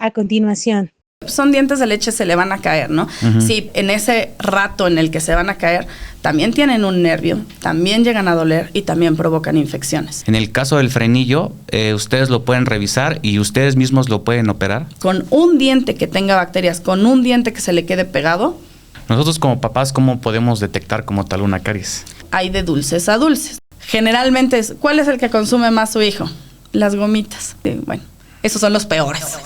a continuación? Son dientes de leche, se le van a caer, ¿no? Uh-huh. Si en ese rato en el que se van a caer, también tienen un nervio, también llegan a doler y también provocan infecciones. En el caso del frenillo, ustedes lo pueden revisar y ustedes mismos lo pueden operar. Con un diente que tenga bacterias, con un diente que se le quede pegado. Nosotros como papás, ¿cómo podemos detectar como tal una caries? Hay de dulces a dulces. Generalmente, ¿cuál es el que consume más su hijo? Las gomitas. Bueno, esos son los peores.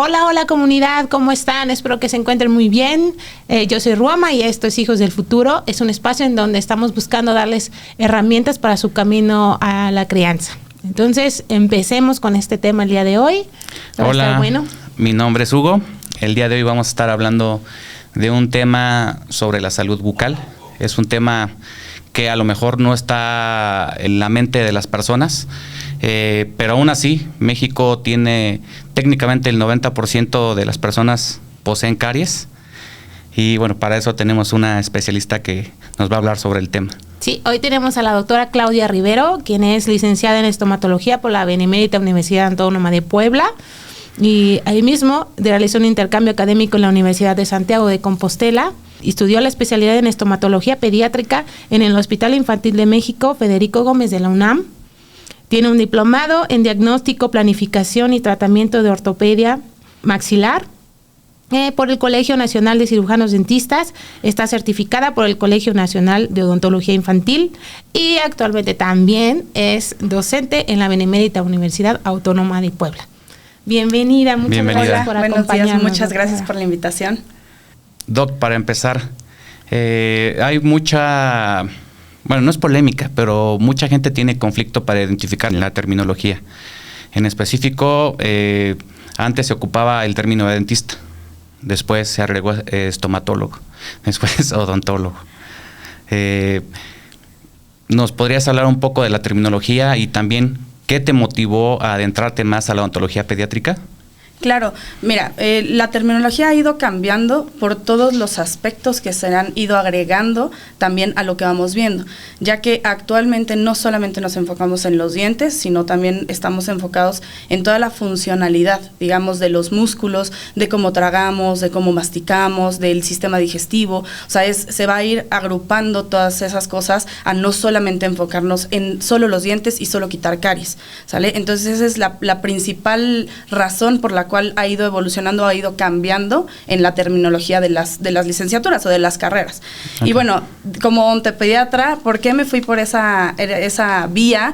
Hola comunidad, ¿cómo están? Espero que se encuentren muy bien. Yo soy Ruama y esto es Hijos del Futuro. Es un espacio en donde estamos buscando darles herramientas para su camino a la crianza. Entonces, empecemos con este tema el día de hoy. Hola, mi nombre es Hugo. El día de hoy vamos a estar hablando de un tema sobre la salud bucal. Es un tema que a lo mejor no está en la mente de las personas, pero aún así México tiene técnicamente el 90% de las personas poseen caries y bueno, para eso tenemos una especialista que nos va a hablar sobre el tema. Sí, hoy tenemos a la doctora Claudia Rivero, quien es licenciada en estomatología por la Benemérita Universidad Autónoma de Puebla y ahí mismo realizó un intercambio académico en la Universidad de Santiago de Compostela. Estudió la especialidad en estomatología pediátrica en el Hospital Infantil de México Federico Gómez de la UNAM. Tiene un diplomado en diagnóstico, planificación y tratamiento de ortopedia maxilar por el Colegio Nacional de Cirujanos Dentistas. Está certificada por el Colegio Nacional de Odontología Infantil y actualmente también es docente en la Benemérita Universidad Autónoma de Puebla. Bienvenida, muchas gracias por acompañarnos. Muchas gracias por la invitación. Doc, para empezar, hay mucha, bueno, no es polémica, pero mucha gente tiene conflicto para identificar la terminología. En específico, antes se ocupaba el término de dentista, después se agregó estomatólogo, después odontólogo. ¿Nos podrías hablar un poco de la terminología y también qué te motivó a adentrarte más a la odontología pediátrica? Claro, mira, la terminología ha ido cambiando por todos los aspectos que se han ido agregando también a lo que vamos viendo, ya que actualmente no solamente nos enfocamos en los dientes, sino también estamos enfocados en toda la funcionalidad, digamos, de los músculos, de cómo tragamos, de cómo masticamos, del sistema digestivo. O sea, se va a ir agrupando todas esas cosas a no solamente enfocarnos en solo los dientes y solo quitar caries, ¿sale? Entonces esa es la principal razón por la cual ha ido evolucionando, ha ido cambiando en la terminología de las licenciaturas o de las carreras. Okay. Y bueno, como odontopediatra, ¿por qué me fui por esa vía?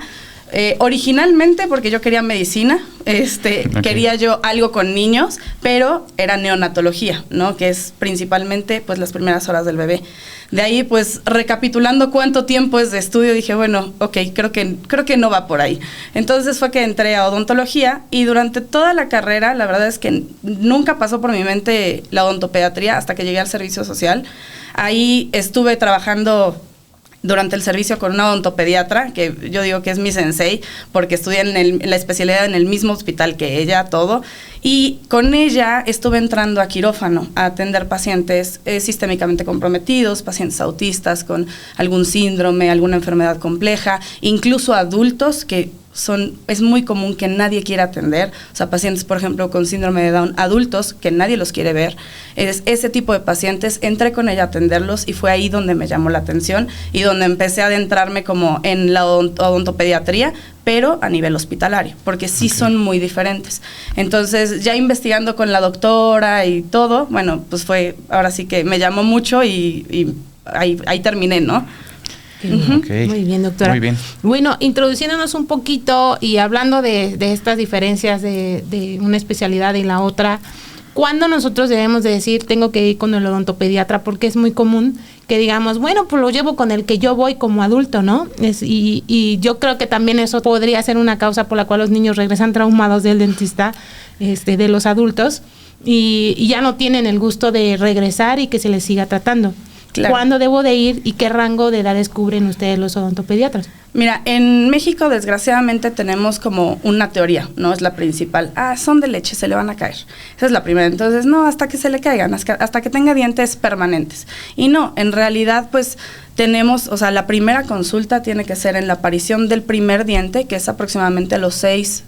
Originalmente porque yo quería medicina, okay. Quería yo algo con niños, pero era neonatología, ¿no? Que es principalmente pues las primeras horas del bebé. De ahí, pues, recapitulando cuánto tiempo es de estudio, dije, bueno, ok, creo que no va por ahí. Entonces fue que entré a odontología y durante toda la carrera, la verdad es que nunca pasó por mi mente la odontopediatría hasta que llegué al servicio social. Ahí estuve trabajando durante el servicio con una odontopediatra, que yo digo que es mi sensei, porque estudié en la especialidad en el mismo hospital que ella, todo, y con ella estuve entrando a quirófano a atender pacientes sistémicamente comprometidos, pacientes autistas con algún síndrome, alguna enfermedad compleja, incluso adultos que es muy común que nadie quiera atender, o sea, pacientes, por ejemplo, con síndrome de Down, adultos que nadie los quiere ver. Ese tipo de pacientes, entré con ella a atenderlos y fue ahí donde me llamó la atención y donde empecé a adentrarme como en la odontopediatría, pero a nivel hospitalario, porque sí okay. Son muy diferentes. Entonces, ya investigando con la doctora y todo, bueno, pues ahora sí que me llamó mucho y ahí terminé, ¿no? Okay. Muy bien, doctora. Muy bien. Bueno, introduciéndonos un poquito y hablando de estas diferencias de una especialidad y la otra, ¿cuándo nosotros debemos de decir tengo que ir con el odontopediatra? Porque es muy común que digamos, bueno, pues lo llevo con el que yo voy como adulto, ¿no? Y yo creo que también eso podría ser una causa por la cual los niños regresan traumados del dentista, de los adultos, y ya no tienen el gusto de regresar y que se les siga tratando. Claro. ¿Cuándo debo de ir y qué rango de edades cubren ustedes los odontopediatras? Mira, en México desgraciadamente tenemos como una teoría, ¿no? Es la principal. Son de leche, se le van a caer. Esa es la primera. Entonces, no, hasta que se le caigan, hasta que tenga dientes permanentes. Y no, en realidad, pues tenemos, o sea, la primera consulta tiene que ser en la aparición del primer diente, que es aproximadamente a los 6-9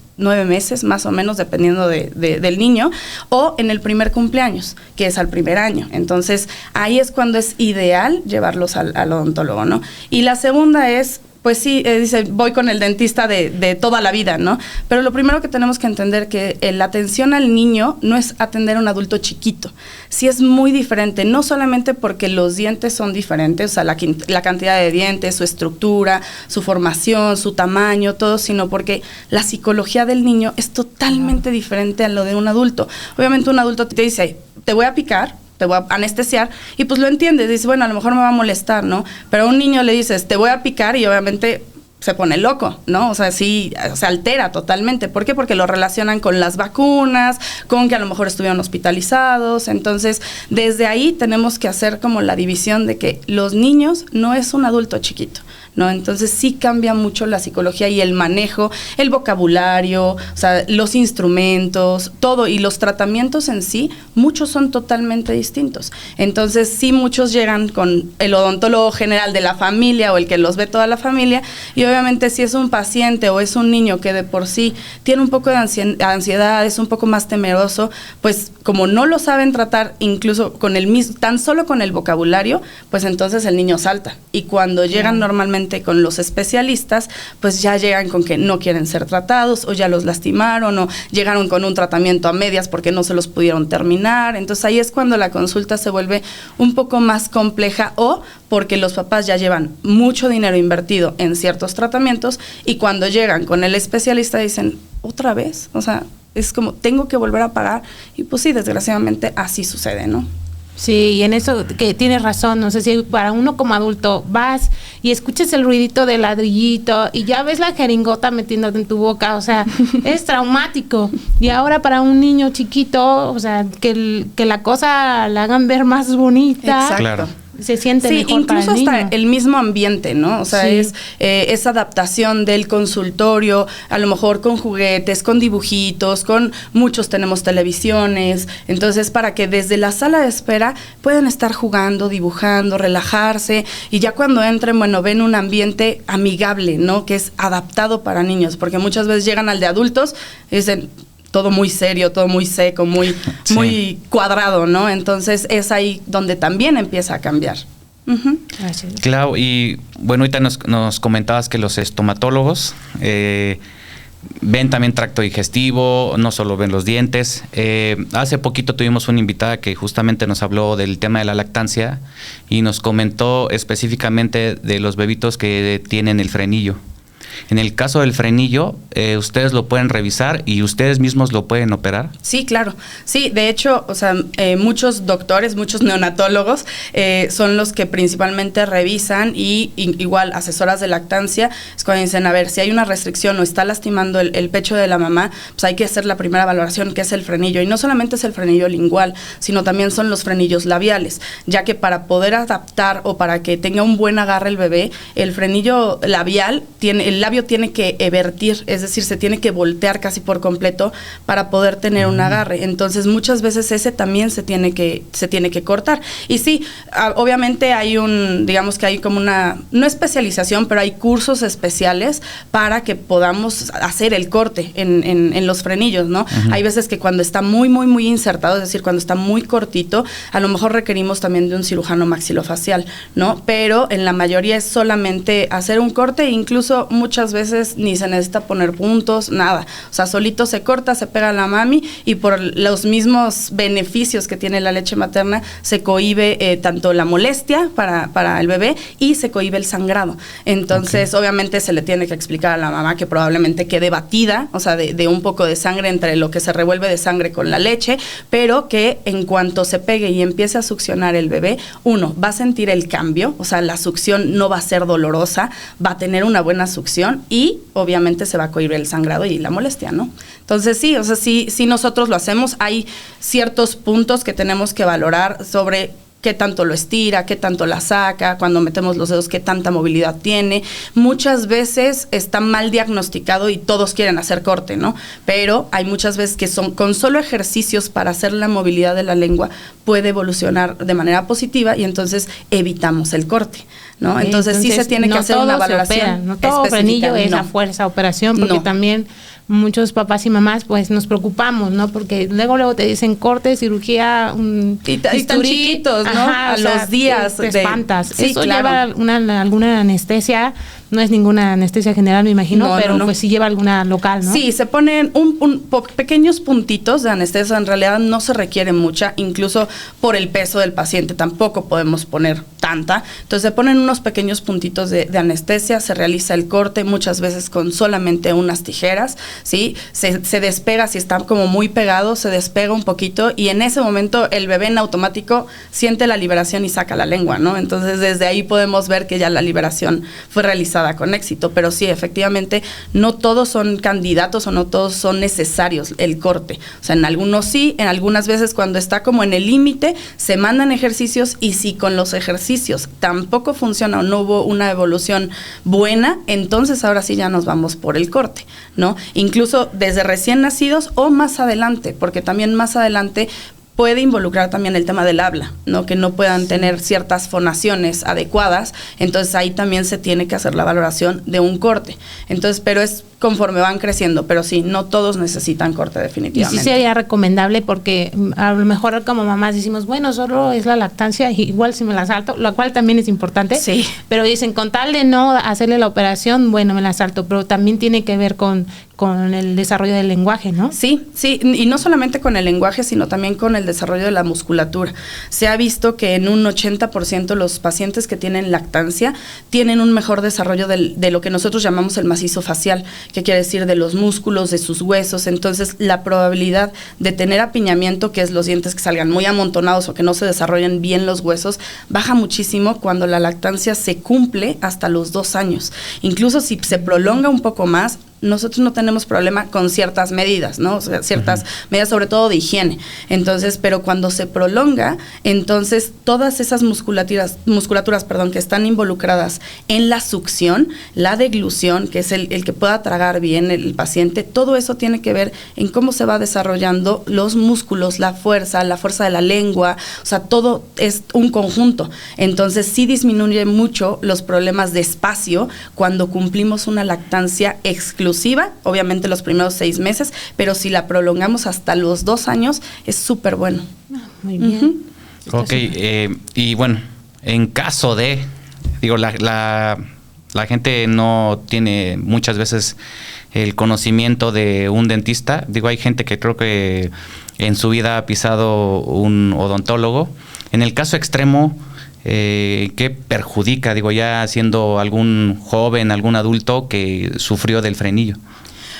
meses, más o menos, dependiendo del niño, o en el primer cumpleaños, que es al primer año. Entonces, ahí es cuando es ideal llevarlos al odontólogo, ¿no? Y la segunda es, pues sí, dice, voy con el dentista de toda la vida, ¿no? Pero lo primero que tenemos que entender que la atención al niño no es atender a un adulto chiquito. Sí es muy diferente, no solamente porque los dientes son diferentes, o sea, la cantidad de dientes, su estructura, su formación, su tamaño, todo, sino porque la psicología del niño es totalmente diferente a lo de un adulto. Obviamente un adulto te dice, te voy a picar, te voy a anestesiar, y pues lo entiendes, dices, bueno, a lo mejor me va a molestar, ¿no? Pero a un niño le dices, te voy a picar, y obviamente se pone loco, ¿no? O sea, sí, se altera totalmente. ¿Por qué? Porque lo relacionan con las vacunas, con que a lo mejor estuvieron hospitalizados. Entonces, desde ahí tenemos que hacer como la división de que los niños no es un adulto chiquito, ¿no? Entonces sí cambia mucho la psicología y el manejo, el vocabulario, o sea, los instrumentos, todo, y los tratamientos en sí, muchos son totalmente distintos. Entonces sí, muchos llegan con el odontólogo general de la familia o el que los ve toda la familia, y obviamente si es un paciente o es un niño que de por sí tiene un poco de ansiedad, es un poco más temeroso, pues como no lo saben tratar incluso con tan solo con el vocabulario, pues entonces el niño salta, y cuando llegan normalmente con los especialistas, pues ya llegan con que no quieren ser tratados, o ya los lastimaron, o llegaron con un tratamiento a medias porque no se los pudieron terminar. Entonces ahí es cuando la consulta se vuelve un poco más compleja, o porque los papás ya llevan mucho dinero invertido en ciertos tratamientos, y cuando llegan con el especialista dicen, ¿otra vez? O sea, es como, tengo que volver a pagar, y pues sí, desgraciadamente así sucede, ¿no? Sí, y en eso que tienes razón, no sé si para uno como adulto vas y escuchas el ruidito del ladrillito y ya ves la jeringota metiéndote en tu boca, o sea, es traumático. Y ahora para un niño chiquito, o sea, que la cosa la hagan ver más bonita. Exacto. Claro. Se siente mejor incluso para el niño. hasta el mismo ambiente, ¿no? O sea, sí, es adaptación del consultorio, a lo mejor con juguetes, con dibujitos, muchos tenemos televisiones, entonces para que desde la sala de espera puedan estar jugando, dibujando, relajarse, y ya cuando entren, bueno, ven un ambiente amigable, ¿no? Que es adaptado para niños, porque muchas veces llegan al de adultos y dicen, todo muy serio, todo muy seco, muy cuadrado, ¿no? Entonces es ahí donde también empieza a cambiar. Uh-huh. Clau, y bueno, ahorita nos comentabas que los estomatólogos ven también tracto digestivo, no solo ven los dientes. Hace poquito tuvimos una invitada que justamente nos habló del tema de la lactancia y nos comentó específicamente de los bebitos que tienen el frenillo. En el caso del frenillo, ¿ustedes lo pueden revisar y ustedes mismos lo pueden operar? Sí, claro. Sí, de hecho, o sea, muchos doctores, muchos neonatólogos son los que principalmente revisan, y igual asesoras de lactancia, es cuando dicen, a ver, si hay una restricción o está lastimando el pecho de la mamá, pues hay que hacer la primera valoración, que es el frenillo. Y no solamente es el frenillo lingual, sino también son los frenillos labiales, ya que para poder adaptar o para que tenga un buen agarre el bebé, el frenillo labial el labio tiene que evertir, es decir, se tiene que voltear casi por completo para poder tener un agarre. Entonces, muchas veces ese también se tiene que cortar. Y sí, obviamente hay digamos que hay como no especialización, pero hay cursos especiales para que podamos hacer el corte en los frenillos, ¿no? Uh-huh. Hay veces que cuando está muy, muy, muy insertado, es decir, cuando está muy cortito, a lo mejor requerimos también de un cirujano maxilofacial, ¿no? Pero en la mayoría es solamente hacer un corte, e incluso muchas muchas veces ni se necesita poner puntos, nada. O sea, solito se corta, se pega a la mami y por los mismos beneficios que tiene la leche materna se cohíbe tanto la molestia para el bebé y se cohíbe el sangrado. Entonces, obviamente se le tiene que explicar a la mamá que probablemente quede batida, o sea, de un poco de sangre entre lo que se revuelve de sangre con la leche, pero que en cuanto se pegue y empiece a succionar el bebé, uno, va a sentir el cambio, o sea, la succión no va a ser dolorosa, va a tener una buena succión y obviamente se va a cohibir el sangrado y la molestia, ¿no? Entonces sí, o sea, sí nosotros lo hacemos, hay ciertos puntos que tenemos que valorar sobre qué tanto lo estira, qué tanto la saca, cuando metemos los dedos, qué tanta movilidad tiene. Muchas veces está mal diagnosticado y todos quieren hacer corte, ¿no? Pero hay muchas veces que son con solo ejercicios para hacer la movilidad de la lengua puede evolucionar de manera positiva y entonces evitamos el corte, ¿no? Entonces sí se tiene que hacer una valoración. No todo frenillo es a fuerza operación, porque también muchos papás y mamás pues nos preocupamos, ¿no? Porque luego te dicen corte, cirugía, y están chiquitos, ¿no? A los días te espantas. Sí, eso lleva alguna anestesia, no es ninguna anestesia general, me imagino, pero pues sí lleva alguna local, ¿no? Sí, se ponen pequeños puntitos de anestesia, en realidad no se requiere mucha, incluso por el peso del paciente tampoco podemos poner tanta, entonces se ponen unos pequeños puntitos de anestesia, se realiza el corte muchas veces con solamente unas tijeras, ¿sí? Se despega, si está como muy pegado, se despega un poquito y en ese momento el bebé en automático siente la liberación y saca la lengua, ¿no? Entonces desde ahí podemos ver que ya la liberación fue realizada con éxito, pero sí, efectivamente, no todos son candidatos o no todos son necesarios el corte. O sea, en algunos sí, en algunas veces cuando está como en el límite, se mandan ejercicios y si con los ejercicios tampoco funciona o no hubo una evolución buena, entonces ahora sí ya nos vamos por el corte, ¿no? Incluso desde recién nacidos o más adelante, porque también más adelante puede involucrar también el tema del habla, ¿no? Que no puedan tener ciertas fonaciones adecuadas, entonces ahí también se tiene que hacer la valoración de un corte. Entonces, pero es conforme van creciendo, pero sí, no todos necesitan corte definitivamente. Y sí sería recomendable porque a lo mejor como mamás decimos, bueno, solo es la lactancia, igual si me la salto, lo cual también es importante, sí. Pero dicen, con tal de no hacerle la operación, bueno, me la salto, pero también tiene que ver con el desarrollo del lenguaje, ¿no? Sí, y no solamente con el lenguaje, sino también con el desarrollo de la musculatura. Se ha visto que en un 80% los pacientes que tienen lactancia tienen un mejor desarrollo de lo que nosotros llamamos el macizo facial, que quiere decir de los músculos, de sus huesos. Entonces, la probabilidad de tener apiñamiento, que es los dientes que salgan muy amontonados o que no se desarrollen bien los huesos, baja muchísimo cuando la lactancia se cumple hasta los 2 años. Incluso si se prolonga un poco más, nosotros no tenemos problema con ciertas medidas, ¿no? O sea, ciertas medidas, sobre todo de higiene. Entonces, pero cuando se prolonga, entonces todas esas musculaturas, que están involucradas en la succión, la deglución, que es el que pueda tragar bien el paciente, todo eso tiene que ver en cómo se va desarrollando los músculos, la fuerza de la lengua, o sea, todo es un conjunto. Entonces, sí disminuye mucho los problemas de espacio cuando cumplimos una lactancia exclusiva, obviamente los primeros 6 meses, pero si la prolongamos hasta los 2 años, es súper bueno. Muy bien. Ok, y bueno, en caso de, digo, la gente no tiene muchas veces el conocimiento de un dentista, digo, hay gente que creo que en su vida ha pisado un odontólogo. En el caso extremo, ¿qué perjudica? Digo, ya siendo algún joven, algún adulto que sufrió del frenillo.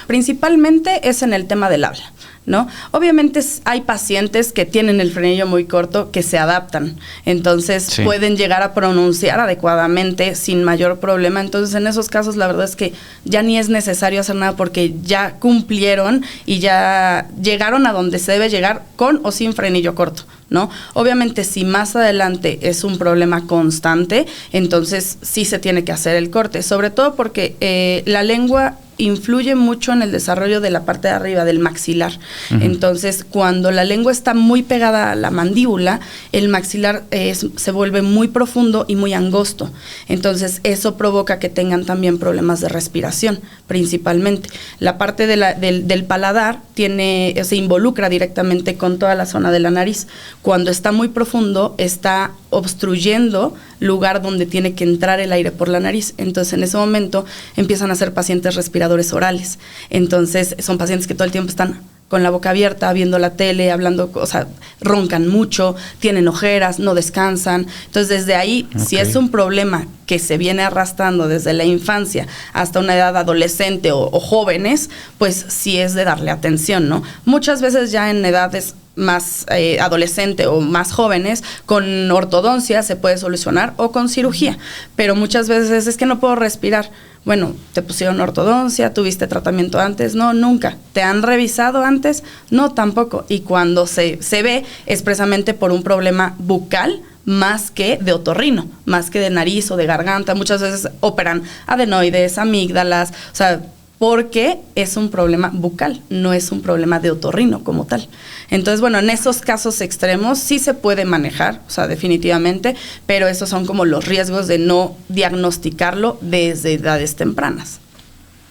Principalmente es en el tema del habla, ¿no? Obviamente hay pacientes que tienen el frenillo muy corto que se adaptan, entonces pueden llegar a pronunciar adecuadamente sin mayor problema. Entonces en esos casos la verdad es que ya ni es necesario hacer nada porque ya cumplieron y ya llegaron a donde se debe llegar con o sin frenillo corto, ¿no? Obviamente si más adelante es un problema constante, entonces sí se tiene que hacer el corte, sobre todo porque la lengua influye mucho en el desarrollo de la parte de arriba, del maxilar. Entonces, cuando la lengua está muy pegada a la mandíbula, el maxilar se vuelve muy profundo y muy angosto. Entonces, eso provoca que tengan también problemas de respiración, principalmente. La parte del paladar se involucra directamente con toda la zona de la nariz. Cuando está muy profundo, está obstruyendo lugar donde tiene que entrar el aire por la nariz. Entonces, en ese momento empiezan a ser pacientes respiradores orales. Entonces, son pacientes que todo el tiempo están con la boca abierta, viendo la tele, hablando, o sea, roncan mucho, tienen ojeras, no descansan. Entonces, desde ahí, si es un problema que se viene arrastrando desde la infancia hasta una edad adolescente o jóvenes, pues sí es de darle atención, ¿no? Muchas veces ya en edades más adolescente o más jóvenes, con ortodoncia se puede solucionar o con cirugía, pero muchas veces es que no puedo respirar. Bueno, ¿te pusieron ortodoncia? ¿Tuviste tratamiento antes? No, nunca. ¿Te han revisado antes? No, tampoco. Y cuando se ve es precisamente por un problema bucal más que de otorrino, más que de nariz o de garganta. Muchas veces operan adenoides, amígdalas, o sea, porque es un problema bucal, no es un problema de otorrino como tal. Entonces, bueno, en esos casos extremos sí se puede manejar, o sea, definitivamente, pero esos son como los riesgos de no diagnosticarlo desde edades tempranas.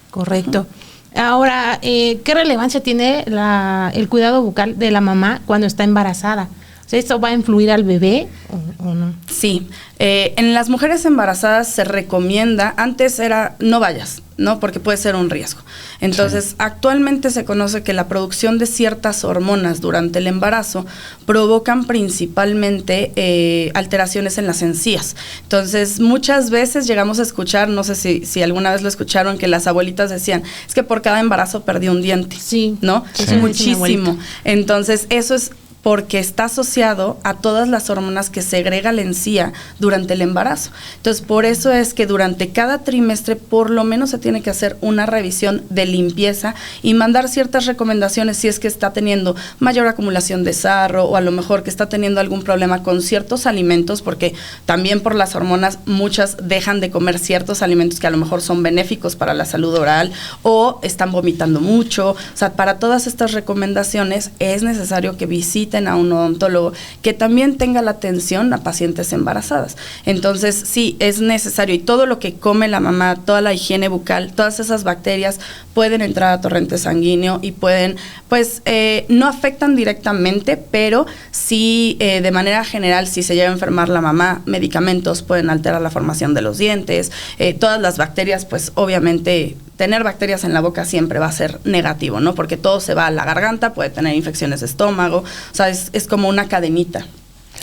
Correcto. Ahora, ¿qué relevancia tiene el cuidado bucal de la mamá cuando está embarazada? O sea, ¿esto va a influir al bebé o no? Sí, en las mujeres embarazadas se recomienda, antes era no vayas, ¿no? Porque puede ser un riesgo. Entonces, actualmente se conoce que la producción de ciertas hormonas durante el embarazo provocan principalmente alteraciones en las encías. Entonces, muchas veces llegamos a escuchar, no sé si alguna vez lo escucharon, que las abuelitas decían, es que por cada embarazo perdí un diente, sí, ¿no? Sí. Muchísimo. Entonces, eso es porque está asociado a todas las hormonas que segrega la encía durante el embarazo. Entonces, por eso es que durante cada trimestre por lo menos se tiene que hacer una revisión de limpieza y mandar ciertas recomendaciones si es que está teniendo mayor acumulación de sarro o a lo mejor que está teniendo algún problema con ciertos alimentos, porque también por las hormonas muchas dejan de comer ciertos alimentos que a lo mejor son benéficos para la salud oral o están vomitando mucho. O sea, para todas estas recomendaciones es necesario que visiten a un odontólogo que también tenga la atención a pacientes embarazadas. Entonces, sí, es necesario, y todo lo que come la mamá, toda la higiene bucal, todas esas bacterias pueden entrar a torrente sanguíneo y pueden, pues, no afectan directamente, pero sí, de manera general, si se llega a enfermar la mamá, medicamentos pueden alterar la formación de los dientes, todas las bacterias, pues, obviamente, tener bacterias en la boca siempre va a ser negativo, ¿no? Porque todo se va a la garganta, puede tener infecciones de estómago, o sea, es como una cadenita.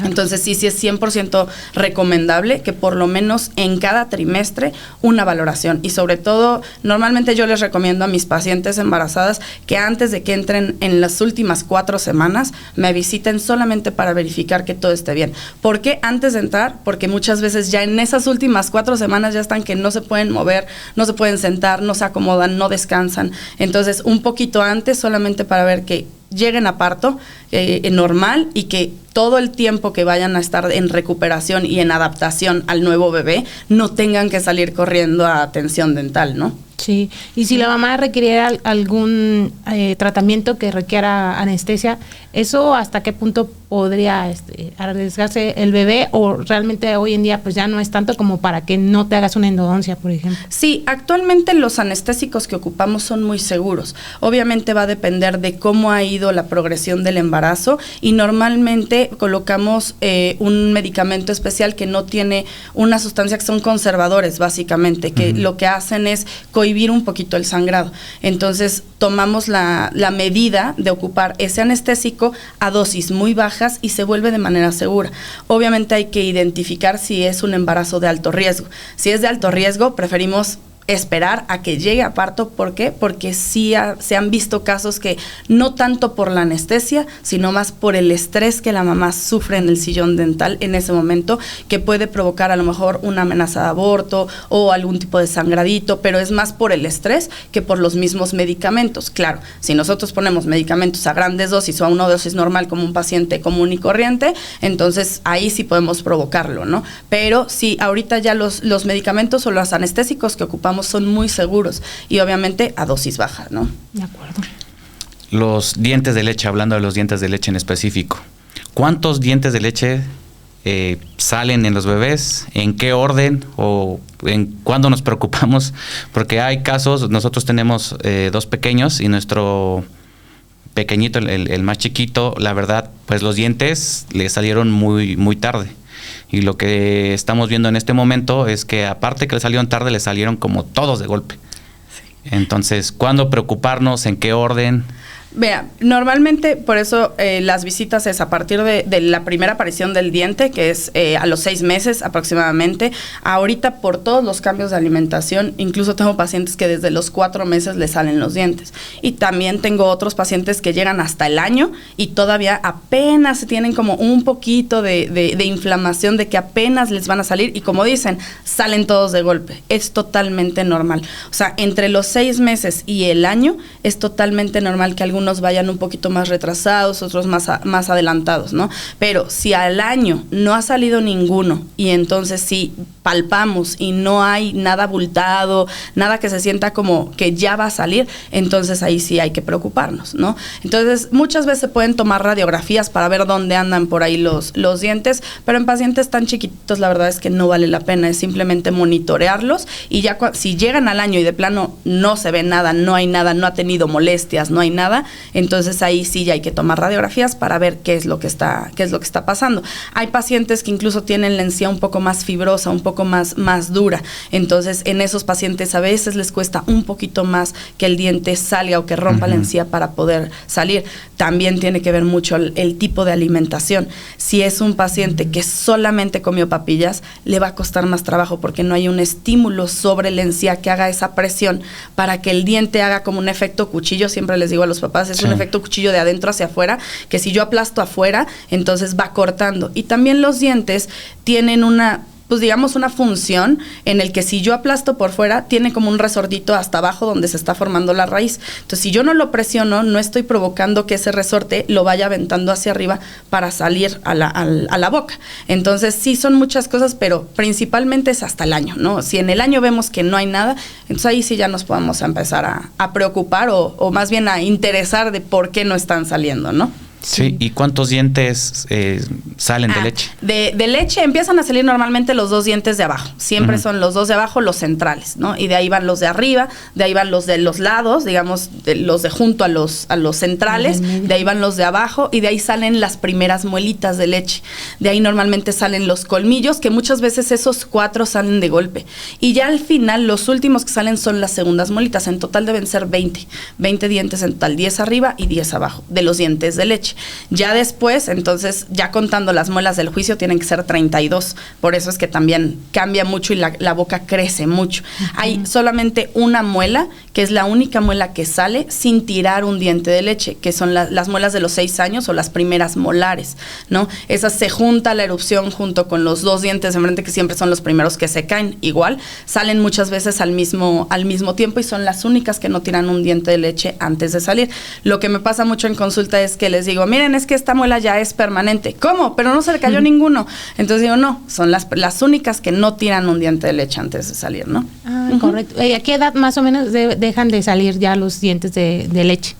Entonces, sí es 100% recomendable que por lo menos en cada trimestre una valoración. Y sobre todo, normalmente yo les recomiendo a mis pacientes embarazadas que antes de que entren en las últimas 4 semanas, me visiten solamente para verificar que todo esté bien. ¿Por qué antes de entrar? Porque muchas veces ya en esas últimas 4 semanas ya están que no se pueden mover, no se pueden sentar, no se acomodan, no descansan. Entonces, un poquito antes solamente para ver que lleguen a parto normal y que todo el tiempo que vayan a estar en recuperación y en adaptación al nuevo bebé no tengan que salir corriendo a atención dental, ¿no? Sí, y si la mamá requiriera algún tratamiento que requiera anestesia, ¿eso hasta qué punto podría arriesgarse el bebé o realmente hoy en día pues ya no es tanto como para que no te hagas una endodoncia, por ejemplo? Sí, actualmente los anestésicos que ocupamos son muy seguros. Obviamente va a depender de cómo ha ido la progresión del embarazo y normalmente colocamos un medicamento especial que no tiene una sustancia, que son conservadores básicamente, que lo que hacen es cohibir un poquito el sangrado. Entonces tomamos la medida de ocupar ese anestésico a dosis muy bajas y se vuelve de manera segura. Obviamente hay que identificar si es un embarazo de alto riesgo. Si es de alto riesgo, preferimos esperar a que llegue a parto. ¿Por qué? Porque sí se han visto casos que no tanto por la anestesia, sino más por el estrés que la mamá sufre en el sillón dental en ese momento, que puede provocar a lo mejor una amenaza de aborto o algún tipo de sangradito, pero es más por el estrés que por los mismos medicamentos. Claro, si nosotros ponemos medicamentos a grandes dosis o a una dosis normal como un paciente común y corriente, entonces ahí sí podemos provocarlo, ¿no? Pero sí, ahorita ya los medicamentos o los anestésicos que ocupamos digamos, son muy seguros y obviamente a dosis baja, ¿no? De acuerdo. Los dientes de leche, hablando de los dientes de leche en específico, ¿cuántos dientes de leche salen en los bebés? ¿En qué orden? ¿O en cuándo nos preocupamos? Porque hay casos, nosotros tenemos 2 pequeños y nuestro pequeñito, el más chiquito, la verdad, pues los dientes le salieron muy, muy tarde. Y lo que estamos viendo en este momento es que aparte que le salieron tarde, le salieron como todos de golpe. Sí. Entonces, ¿cuándo preocuparnos? ¿En qué orden? Vea, normalmente por eso las visitas es a partir de la primera aparición del diente, que es a los 6 meses aproximadamente. Ahorita por todos los cambios de alimentación, incluso tengo pacientes que desde los 4 meses les salen los dientes. Y también tengo otros pacientes que llegan hasta el año y todavía apenas tienen como un poquito de inflamación, de que apenas les van a salir y como dicen, salen todos de golpe. Es totalmente normal. O sea, entre los 6 meses y el año es totalmente normal que algunos vayan un poquito más retrasados, otros más adelantados, ¿no? Pero si al año no ha salido ninguno y entonces si palpamos y no hay nada abultado, nada que se sienta como que ya va a salir, entonces ahí sí hay que preocuparnos, ¿no? Entonces muchas veces se pueden tomar radiografías para ver dónde andan por ahí los dientes, pero en pacientes tan chiquitos la verdad es que no vale la pena, es simplemente monitorearlos y ya si llegan al año y de plano no se ve nada, no hay nada, no ha tenido molestias, no hay nada, entonces ahí sí ya hay que tomar radiografías para ver qué es lo que está pasando. Hay pacientes que incluso tienen la encía un poco más fibrosa, un poco más dura, entonces en esos pacientes a veces les cuesta un poquito más que el diente salga o que rompa la encía para poder salir. También tiene que ver mucho el tipo de alimentación. Si es un paciente que solamente comió papillas, le va a costar más trabajo porque no hay un estímulo sobre la encía que haga esa presión para que el diente haga como un efecto cuchillo. Siempre les digo a los papás, es un efecto cuchillo de adentro hacia afuera, que si yo aplasto afuera, entonces va cortando. Y también los dientes tienen una función en el que si yo aplasto por fuera, tiene como un resortito hasta abajo donde se está formando la raíz. Entonces, si yo no lo presiono, no estoy provocando que ese resorte lo vaya aventando hacia arriba para salir a la boca. Entonces, sí son muchas cosas, pero principalmente es hasta el año, ¿no? Si en el año vemos que no hay nada, entonces ahí sí ya nos podemos empezar a preocupar o más bien a interesar de por qué no están saliendo, ¿no? Sí, ¿y cuántos dientes salen de leche? De leche empiezan a salir normalmente los 2 dientes de abajo. Siempre son los 2 de abajo, los centrales, ¿no? Y de ahí van los de arriba, de ahí van los de los lados, digamos, los de junto a los centrales, de ahí van los de abajo y de ahí salen las primeras muelitas de leche. De ahí normalmente salen los colmillos, que muchas veces esos 4 salen de golpe. Y ya al final, los últimos que salen son las segundas muelitas. En total deben ser 20 dientes en total, 10 arriba y 10 abajo, de los dientes de leche. Ya después, entonces, ya contando las muelas del juicio, tienen que ser 32. Por eso es que también cambia mucho y la boca crece mucho. Hay solamente una muela, que es la única muela que sale sin tirar un diente de leche, que son las muelas de los 6 años o las primeras molares, ¿no? Esas se junta la erupción junto con los 2 dientes de frente, que siempre son los primeros que se caen. Igual, salen muchas veces al mismo tiempo y son las únicas que no tiran un diente de leche antes de salir. Lo que me pasa mucho en consulta es que les digo, miren, es que esta muela ya es permanente. ¿Cómo? Pero no se le cayó ninguno. Entonces digo, no, son las únicas que no tiran un diente de leche antes de salir, ¿no? Ah, correcto. ¿A qué edad más o menos dejan de salir ya los dientes de leche?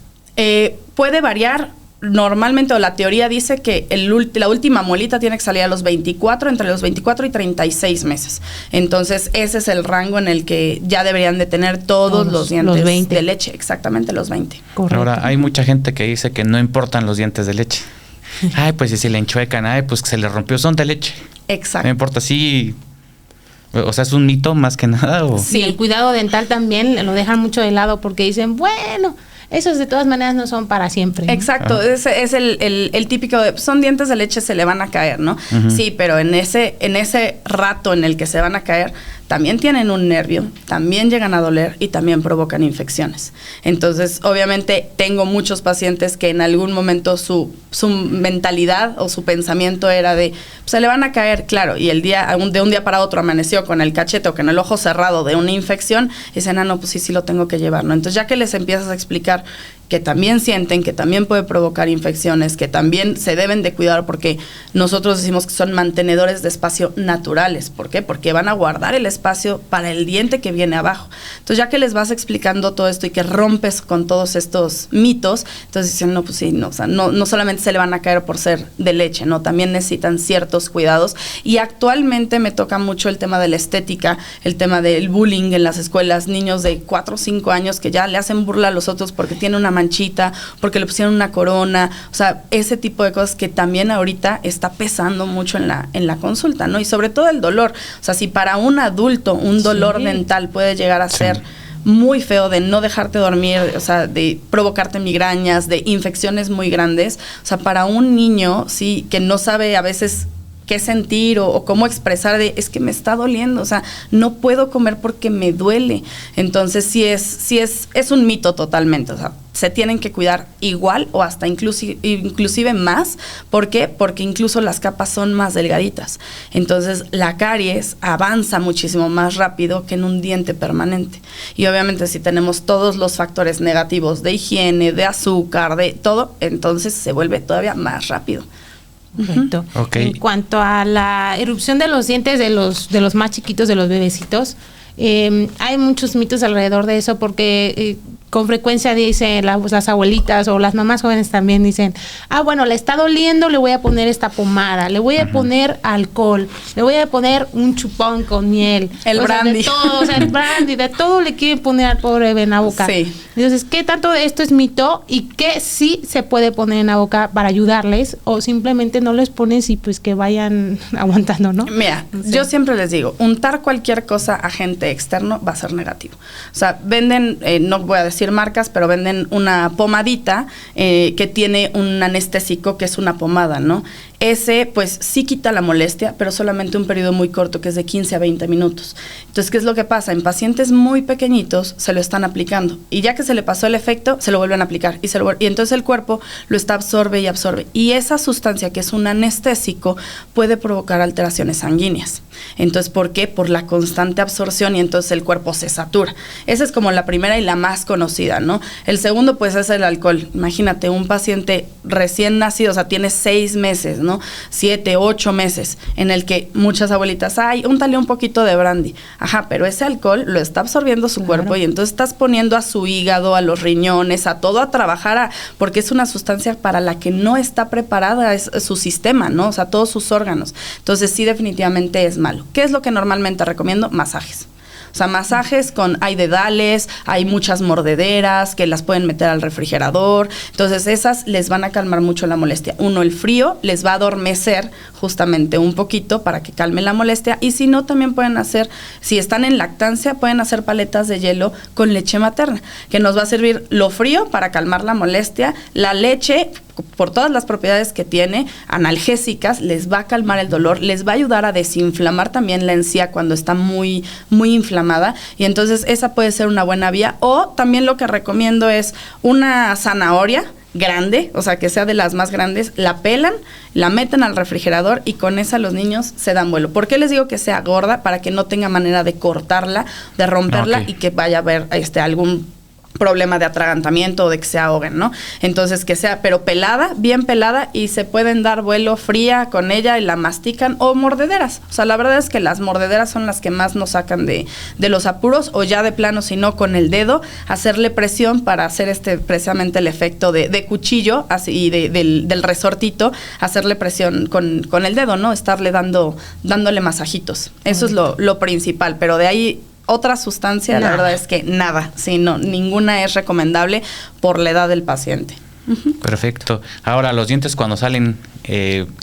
Puede variar. Normalmente, o la teoría dice que la última muelita tiene que salir a los 24, entre los 24 y 36 meses. Entonces, ese es el rango en el que ya deberían de tener todos los dientes de leche. Exactamente, los 20. Correcto. Ahora, hay mucha gente que dice que no importan los dientes de leche. Ay, pues si le enchuecan, ay, pues que se le rompió, son de leche. Exacto. No importa, sí. O sea, ¿es un mito más que nada? ¿O? Sí, el cuidado dental también lo dejan mucho de lado porque dicen, bueno, esos de todas maneras no son para siempre, ¿no? Exacto, ese es el típico de, son dientes de leche, se le van a caer, ¿no? Sí, pero en ese rato en el que se van a caer, también tienen un nervio, también llegan a doler y también provocan infecciones. Entonces, obviamente, tengo muchos pacientes que en algún momento su mentalidad o su pensamiento era de, se le van a caer, claro, y de un día para otro amaneció con el cachete o con el ojo cerrado de una infección, y dicen, no, pues sí lo tengo que llevar, ¿no? Entonces, ya que les empiezas a explicar que también sienten, que también puede provocar infecciones, que también se deben de cuidar porque nosotros decimos que son mantenedores de espacio naturales. ¿Por qué? Porque van a guardar el espacio para el diente que viene abajo. Entonces, ya que les vas explicando todo esto y que rompes con todos estos mitos, entonces dicen, no, pues sí, no, o sea, no solamente se le van a caer por ser de leche, ¿no? También necesitan ciertos cuidados. Y actualmente me toca mucho el tema de la estética, el tema del bullying en las escuelas, niños de 4 o 5 años que ya le hacen burla a los otros porque tiene una manchita, porque le pusieron una corona, o sea, ese tipo de cosas que también ahorita está pesando mucho en la consulta, ¿no? Y sobre todo el dolor, o sea, si para un adulto un dolor dental puede llegar a ser muy feo, de no dejarte dormir, o sea, de provocarte migrañas, de infecciones muy grandes, o sea, para un niño, sí, que no sabe a veces qué sentir o cómo expresar de, es que me está doliendo, o sea, no puedo comer porque me duele. Entonces, sí es un mito totalmente, o sea, se tienen que cuidar igual o hasta inclusive más. ¿Por qué? Porque incluso las capas son más delgaditas. Entonces, la caries avanza muchísimo más rápido que en un diente permanente. Y obviamente, si tenemos todos los factores negativos de higiene, de azúcar, de todo, entonces se vuelve todavía más rápido. Perfecto. Okay. En cuanto a la erupción de los dientes de los más chiquitos, de los bebecitos, hay muchos mitos alrededor de eso porque con frecuencia dicen las abuelitas o las mamás jóvenes también dicen, bueno, le está doliendo, le voy a poner esta pomada, le voy a poner alcohol, le voy a poner un chupón con miel. El brandy. De todo, o sea, el brandy, de todo le quieren poner al pobre bebé en la boca. Sí. Entonces, ¿qué tanto de esto es mito y qué sí se puede poner en la boca para ayudarles o simplemente no les pones y pues que vayan aguantando, ¿no? Mira, No sé. yo siempre les digo, untar cualquier cosa a agente externo va a ser negativo. O sea, venden, no voy a decir marcas, pero venden una pomadita que tiene un anestésico que es una pomada, ¿no? Ese, pues, sí quita la molestia, pero solamente un periodo muy corto, que es de 15 a 20 minutos. Entonces, ¿qué es lo que pasa? En pacientes muy pequeñitos se lo están aplicando. Y ya que se le pasó el efecto, se lo vuelven a aplicar. Y entonces el cuerpo lo está absorbe y absorbe. Y esa sustancia, que es un anestésico, puede provocar alteraciones sanguíneas. Entonces, ¿por qué? Por la constante absorción y entonces el cuerpo se satura. Esa es como la primera y la más conocida, ¿no? El segundo, pues, es el alcohol. Imagínate, un paciente recién nacido, o sea, tiene 6 meses, ¿no? 7, 8 meses, en el que muchas abuelitas, úntale un poquito de brandy. Ajá, pero ese alcohol lo está absorbiendo su cuerpo y entonces estás poniendo a su hígado, a los riñones, a todo a trabajar, porque es una sustancia para la que no está preparada es su sistema, ¿no? O sea, todos sus órganos. Entonces, sí, definitivamente es malo. ¿Qué es lo que normalmente recomiendo? Masajes. O sea, masajes hay dedales, hay muchas mordederas que las pueden meter al refrigerador. Entonces, esas les van a calmar mucho la molestia. Uno, el frío les va a adormecer justamente un poquito para que calme la molestia. Y si no, también pueden hacer, si están en lactancia, pueden hacer paletas de hielo con leche materna, que nos va a servir lo frío para calmar la molestia. La leche, por todas las propiedades que tiene, analgésicas, les va a calmar el dolor, les va a ayudar a desinflamar también la encía cuando está muy, muy inflamada, y entonces esa puede ser una buena vía. O también lo que recomiendo es una zanahoria grande, o sea, que sea de las más grandes, la pelan, la meten al refrigerador y con esa los niños se dan vuelo. ¿Por qué les digo que sea gorda? Para que no tenga manera de cortarla, de romperla y que vaya a haber algún problema de atragantamiento o de que se ahoguen, ¿no? Entonces, que sea, pero pelada, bien pelada, y se pueden dar vuelo fría con ella y la mastican, o mordederas. O sea, la verdad es que las mordederas son las que más nos sacan de los apuros, o ya de plano, si no, con el dedo, hacerle presión para hacer precisamente el efecto de cuchillo, así, del resortito, hacerle presión con el dedo, ¿no? Estarle dándole masajitos. Eso es lo principal, pero de ahí otra sustancia, la verdad es que nada, sí, no, ninguna es recomendable por la edad del paciente. Perfecto. Ahora, los dientes cuando salen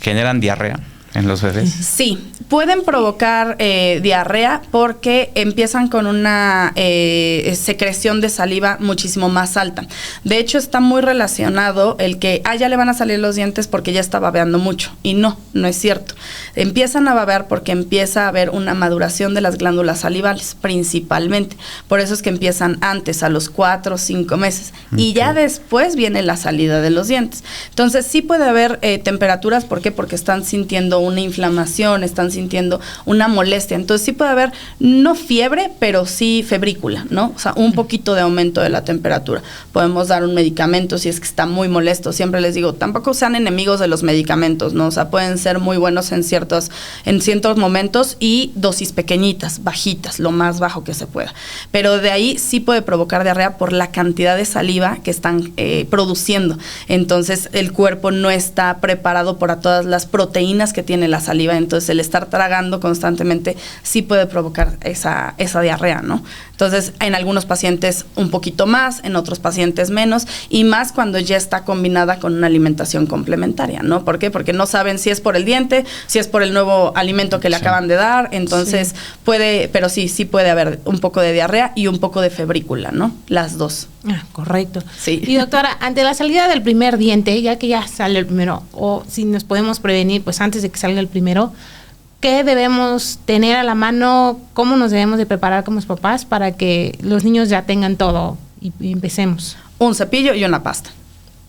generan diarrea en los bebés. Sí, pueden provocar diarrea porque empiezan con una secreción de saliva muchísimo más alta. De hecho, está muy relacionado el que, ya le van a salir los dientes porque ya está babeando mucho. Y no es cierto. Empiezan a babear porque empieza a haber una maduración de las glándulas salivales, principalmente. Por eso es que empiezan antes, a los 4 o 5 meses. Okay. Y ya después viene la salida de los dientes. Entonces, sí puede haber temperaturas. ¿Por qué? Porque están sintiendo sintiendo una inflamación, están sintiendo una molestia. Entonces sí puede haber, no fiebre, pero sí febrícula, ¿no? O sea, un poquito de aumento de la temperatura. Podemos dar un medicamento si es que está muy molesto. Siempre les digo, tampoco sean enemigos de los medicamentos, ¿no? O sea, pueden ser muy buenos en ciertos momentos y dosis pequeñitas, bajitas, lo más bajo que se pueda. Pero de ahí sí puede provocar diarrea por la cantidad de saliva que están produciendo. Entonces el cuerpo no está preparado para todas las proteínas que tiene la saliva, entonces el estar tragando constantemente sí puede provocar esa diarrea, ¿no? Entonces, en algunos pacientes un poquito más, en otros pacientes menos, y más cuando ya está combinada con una alimentación complementaria, ¿no? ¿Por qué? Porque no saben si es por el diente, si es por el nuevo alimento que le acaban de dar, entonces pero sí puede haber un poco de diarrea y un poco de febrícula, ¿no? Las dos. Correcto. Sí. Y doctora, ante la salida del primer diente, ya que ya sale el primero, o si nos podemos prevenir, pues antes de que salga el primero, ¿qué debemos tener a la mano? ¿Cómo nos debemos de preparar como papás para que los niños ya tengan todo y empecemos? Un cepillo y una pasta.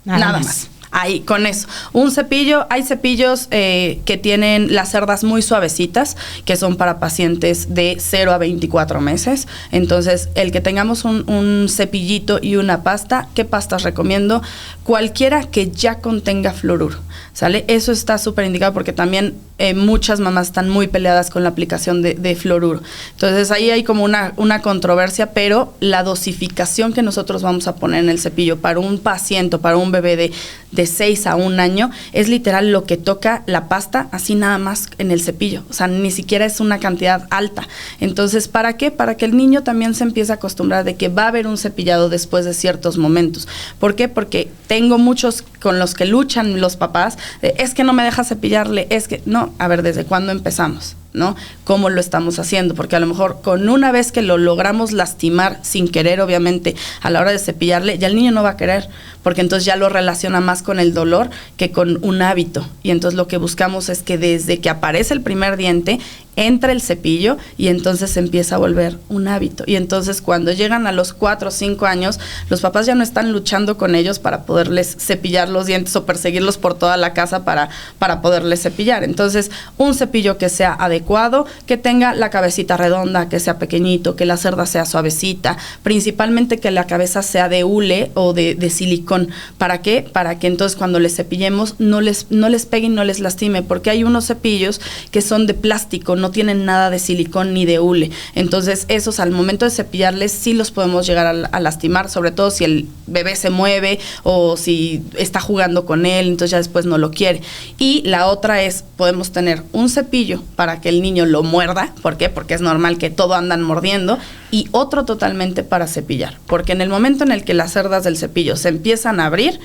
Nada más. Ahí, con eso. Un cepillo, hay cepillos que tienen las cerdas muy suavecitas, que son para pacientes de 0 a 24 meses. Entonces, el que tengamos un cepillito y una pasta, ¿qué pastas recomiendo? Cualquiera que ya contenga fluoruro, ¿sale? Eso está súper indicado porque también muchas mamás están muy peleadas con la aplicación de fluoruro. Entonces, ahí hay como una controversia, pero la dosificación que nosotros vamos a poner en el cepillo para un paciente, para un bebé de 6 a 1 año, es literal lo que toca la pasta, así nada más en el cepillo. O sea, ni siquiera es una cantidad alta. Entonces, ¿para qué? Para que el niño también se empiece a acostumbrar de que va a haber un cepillado después de ciertos momentos. ¿Por qué? Porque tengo muchos con los que luchan los papás, es que no me deja cepillarle, es que no, a ver, ¿desde cuándo empezamos? ¿No? ¿Cómo lo estamos haciendo? Porque a lo mejor con una vez que lo logramos lastimar sin querer, obviamente, a la hora de cepillarle, ya el niño no va a querer, porque entonces ya lo relaciona más con el dolor que con un hábito. Y entonces lo que buscamos es que desde que aparece el primer diente, entra el cepillo y entonces se empieza a volver un hábito. Y entonces cuando llegan a los 4 o 5 años, los papás ya no están luchando con ellos para poderles cepillar los dientes o perseguirlos por toda la casa para poderles cepillar. Entonces, un cepillo que sea adecuado, que tenga la cabecita redonda, que sea pequeñito, que la cerda sea suavecita, principalmente que la cabeza sea de hule o de silicón. ¿Para qué? Para que entonces cuando les cepillemos no les pegue y no les lastime, porque hay unos cepillos que son de plástico, no tienen nada de silicón ni de hule. Entonces, esos al momento de cepillarles sí los podemos llegar a lastimar, sobre todo si el bebé se mueve o si está jugando con él, entonces ya después no lo quiere. Y la otra es, podemos tener un cepillo para que el niño lo muerda. ¿Por qué? Porque es normal que todo andan mordiendo. Y otro totalmente para cepillar. Porque en el momento en el que las cerdas del cepillo se empiezan a abrir,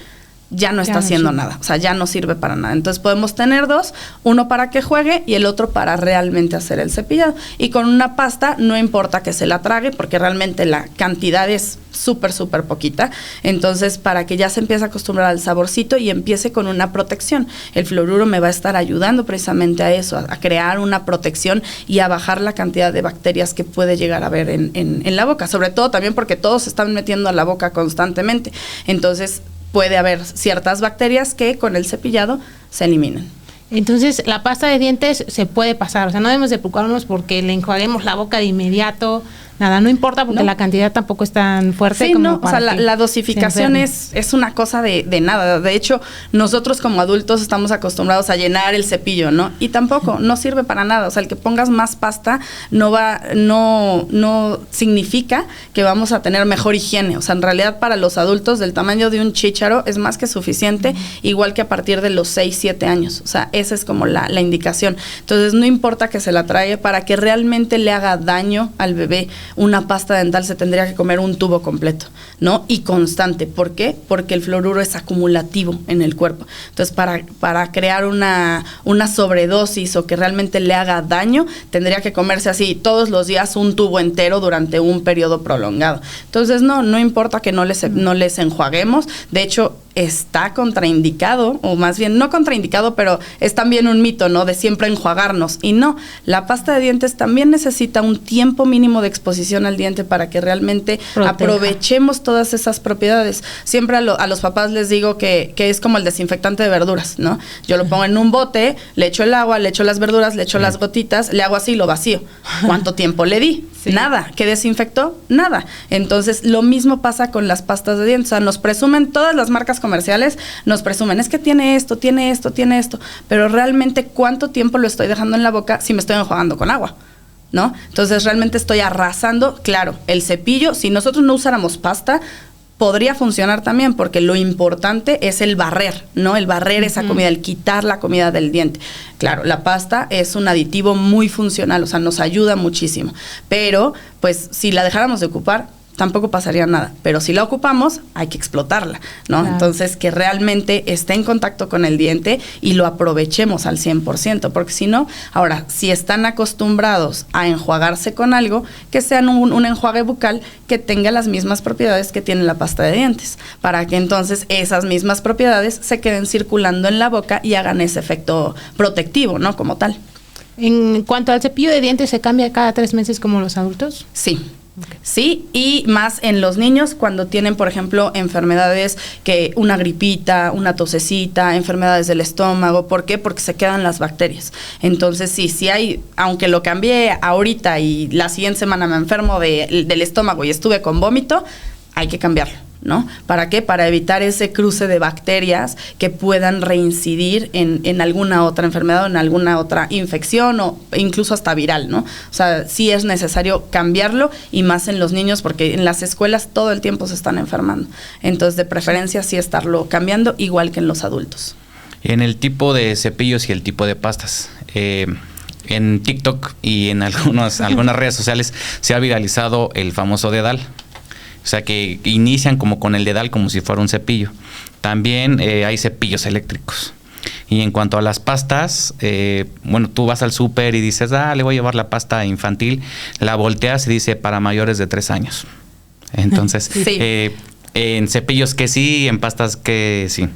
ya no está haciendo nada, o sea, ya no sirve para nada. Entonces podemos tener dos, uno para que juegue y el otro para realmente hacer el cepillado. Y con una pasta no importa que se la trague porque realmente la cantidad es súper poquita. Entonces, para que ya se empiece a acostumbrar al saborcito y empiece con una protección. El fluoruro me va a estar ayudando precisamente a eso, a crear una protección y a bajar la cantidad de bacterias que puede llegar a haber en la boca. Sobre todo también porque todos se están metiendo a la boca constantemente. Entonces, puede haber ciertas bacterias que con el cepillado se eliminan. Entonces, la pasta de dientes se puede pasar, o sea, no debemos de preocuparnos porque le enjuaguemos la boca de inmediato, nada, no importa porque la cantidad tampoco es tan fuerte. Sí, como no, o sea, la dosificación es una cosa de nada. De hecho, nosotros como adultos estamos acostumbrados a llenar el cepillo, ¿no? Y tampoco, no sirve para nada. O sea, el que pongas más pasta no significa que vamos a tener mejor higiene. O sea, en realidad para los adultos del tamaño de un chícharo es más que suficiente, igual que a partir de los 6, 7 años. O sea, esa es como la indicación. Entonces, no importa que se la trague, para que realmente le haga daño al bebé. Una pasta dental se tendría que comer un tubo completo, ¿no? Y constante. ¿Por qué? Porque el fluoruro es acumulativo en el cuerpo. Entonces, para crear una sobredosis o que realmente le haga daño, tendría que comerse así todos los días un tubo entero durante un periodo prolongado. Entonces, no importa que no les enjuaguemos. De hecho, está contraindicado, o más bien no contraindicado, pero es también un mito, ¿no? De siempre enjuagarnos. Y no, la pasta de dientes también necesita un tiempo mínimo de exposición al diente para que realmente aprovechemos todas esas propiedades. Siempre a los papás les digo que es como el desinfectante de verduras, ¿no? Yo lo pongo en un bote, le echo el agua, le echo las verduras, le echo las gotitas, le hago así y lo vacío. ¿Cuánto tiempo le di? Sí. Nada. ¿Qué desinfectó? Nada. Entonces, lo mismo pasa con las pastas de dientes. O sea, nos presumen todas las marcas comerciales, nos presumen, es que tiene esto, pero realmente ¿cuánto tiempo lo estoy dejando en la boca si me estoy enjuagando con agua? ¿No? Entonces, realmente estoy arrasando. Claro, el cepillo, si nosotros no usáramos pasta, podría funcionar también, porque lo importante es el barrer, ¿no? El barrer esa comida, el quitar la comida del diente. Claro, la pasta es un aditivo muy funcional, o sea, nos ayuda muchísimo. Pero, pues, si la dejáramos de ocupar, tampoco pasaría nada. Pero si la ocupamos, hay que explotarla, ¿no? Claro. Entonces, que realmente esté en contacto con el diente y lo aprovechemos al 100%, porque si no, ahora, si están acostumbrados a enjuagarse con algo, que sean un enjuague bucal que tenga las mismas propiedades que tiene la pasta de dientes, para que entonces esas mismas propiedades se queden circulando en la boca y hagan ese efecto protectivo, ¿no? Como tal. En cuanto al cepillo de dientes, ¿se cambia cada 3 meses como los adultos? Sí. Okay. Sí, y más en los niños cuando tienen, por ejemplo, enfermedades, que una gripita, una tosecita, enfermedades del estómago. ¿Por qué? Porque se quedan las bacterias. Entonces, sí hay, aunque lo cambié ahorita y la siguiente semana me enfermo del estómago y estuve con vómito, hay que cambiarlo, ¿no? ¿Para qué? Para evitar ese cruce de bacterias que puedan reincidir en alguna otra enfermedad o en alguna otra infección o incluso hasta viral, ¿no? O sea, sí es necesario cambiarlo, y más en los niños, porque en las escuelas todo el tiempo se están enfermando. Entonces, de preferencia sí estarlo cambiando, igual que en los adultos. En el tipo de cepillos y el tipo de pastas, en TikTok y en algunas redes sociales se ha viralizado el famoso dedal. O sea, que inician como con el dedal, como si fuera un cepillo. También hay cepillos eléctricos. Y en cuanto a las pastas, bueno, tú vas al súper y dices, le voy a llevar la pasta infantil. La volteas y dice para mayores de 3 años. Entonces, sí. En cepillos que sí, en pastas que sí.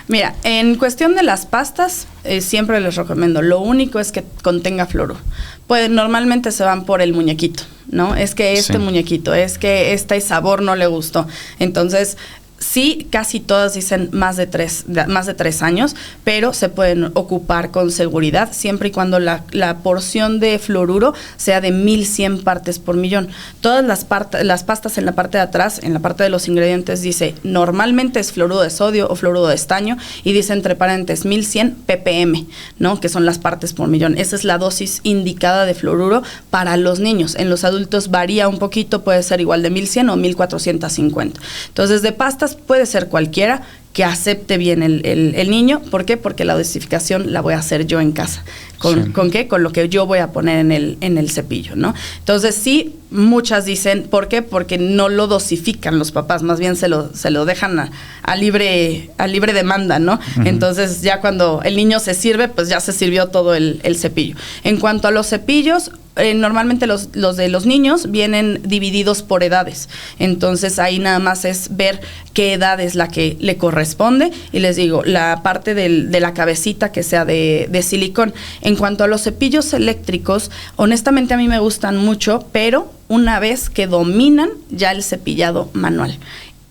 Mira, en cuestión de las pastas, siempre les recomiendo, lo único es que contenga fluoruro. Pues normalmente se van por el muñequito, ¿no? Es que muñequito, es que este sabor no le gustó. Entonces, sí, casi todas dicen más de 3 años, pero se pueden ocupar con seguridad siempre y cuando la porción de fluoruro sea de 1100 partes por millón. Todas las pastas en la parte de atrás, en la parte de los ingredientes, dice normalmente es fluoruro de sodio o fluoruro de estaño, y dice entre paréntesis 1100 ppm, ¿no? Que son las partes por millón. Esa es la dosis indicada de fluoruro para los niños. En los adultos varía un poquito, puede ser igual de 1100 o 1450. Entonces, de pastas puede ser cualquiera que acepte bien el niño. ¿Por qué? Porque la dosificación la voy a hacer yo en casa. ¿Con qué? Con lo que yo voy a poner en el cepillo, ¿no? Entonces, sí, muchas dicen, ¿por qué? Porque no lo dosifican los papás, más bien se lo dejan a libre demanda, ¿no? Uh-huh. Entonces, ya cuando el niño se sirve, pues ya se sirvió todo el cepillo. En cuanto a los cepillos, normalmente los de los niños vienen divididos por edades. Entonces, ahí nada más es ver qué edad es la que le corresponde, y les digo, la parte de la cabecita que sea de silicón. En cuanto a los cepillos eléctricos, honestamente a mí me gustan mucho, pero una vez que dominan ya el cepillado manual,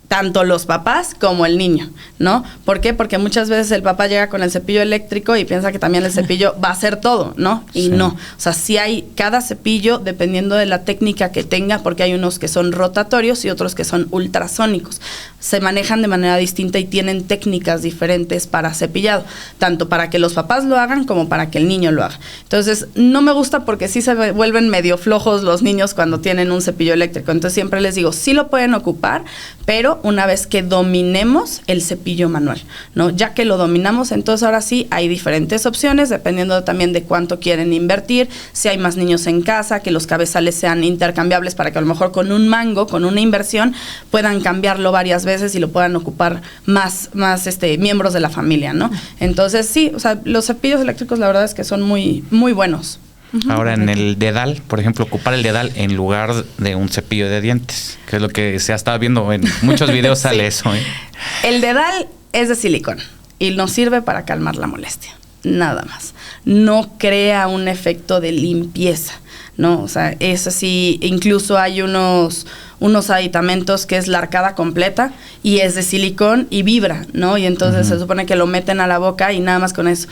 tanto los papás como el niño, ¿no? ¿Por qué? Porque muchas veces el papá llega con el cepillo eléctrico y piensa que también el cepillo va a hacer todo, ¿no? Y sí. No. O sea, sí hay cada cepillo, dependiendo de la técnica que tenga, porque hay unos que son rotatorios y otros que son ultrasónicos. Se manejan de manera distinta y tienen técnicas diferentes para cepillado, tanto para que los papás lo hagan como para que el niño lo haga. Entonces, no me gusta porque sí se vuelven medio flojos los niños cuando tienen un cepillo eléctrico. Entonces, siempre les digo, sí lo pueden ocupar, pero una vez que dominemos el cepillo manual, ¿no? Ya que lo dominamos, entonces ahora sí hay diferentes opciones, dependiendo también de cuánto quieren invertir, si hay más niños en casa, que los cabezales sean intercambiables para que a lo mejor con un mango, con una inversión, puedan cambiarlo varias veces y lo puedan ocupar más miembros de la familia, ¿no? Entonces sí, o sea, los cepillos eléctricos la verdad es que son muy, muy buenos. Ahora, en el dedal, por ejemplo, ocupar el dedal en lugar de un cepillo de dientes, que es lo que se ha estado viendo en muchos videos, sale sí. Eso. El dedal es de silicón y nos sirve para calmar la molestia, nada más. No crea un efecto de limpieza, ¿no? O sea, es así, incluso hay unos aditamentos que es la arcada completa y es de silicón y vibra, ¿no? Y entonces se supone que lo meten a la boca y nada más con eso.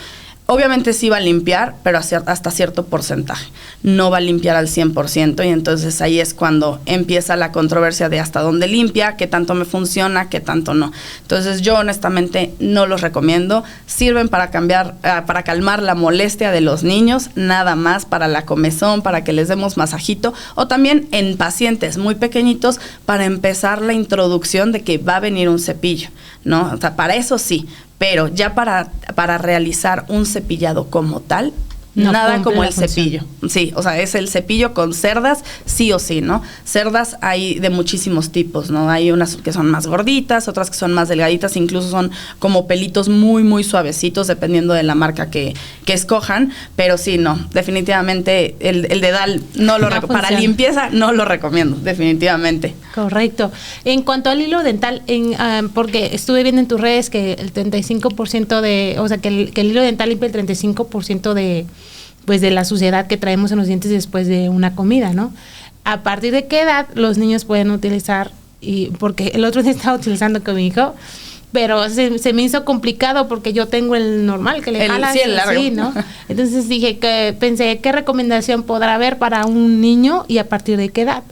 Obviamente sí va a limpiar, pero hasta cierto porcentaje. No va a limpiar al 100%, y entonces ahí es cuando empieza la controversia de hasta dónde limpia, qué tanto me funciona, qué tanto no. Entonces yo honestamente no los recomiendo. Sirven para calmar la molestia de los niños, nada más, para la comezón, para que les demos masajito, o también en pacientes muy pequeñitos para empezar la introducción de que va a venir un cepillo, ¿no? O sea, para eso sí. Pero ya para realizar un cepillado como tal, no, nada como el cepillo. Sí, o sea, es el cepillo con cerdas, sí o sí, ¿no? Cerdas hay de muchísimos tipos, ¿no? Hay unas que son más gorditas, otras que son más delgaditas, incluso son como pelitos muy, muy suavecitos, dependiendo de la marca que escojan. Pero sí, no, definitivamente el dedal para limpieza no lo recomiendo, definitivamente. Correcto. En cuanto al hilo dental, porque estuve viendo en tus redes que el 35% o sea, que el hilo dental limpia el 35% de la suciedad que traemos en los dientes después de una comida, ¿no? ¿A partir de qué edad los niños pueden utilizar? Porque el otro día estaba utilizando con mi hijo, pero se me hizo complicado porque yo tengo el normal, que le jalas así, ¿no? Entonces pensé, ¿qué recomendación podrá haber para un niño y a partir de qué edad?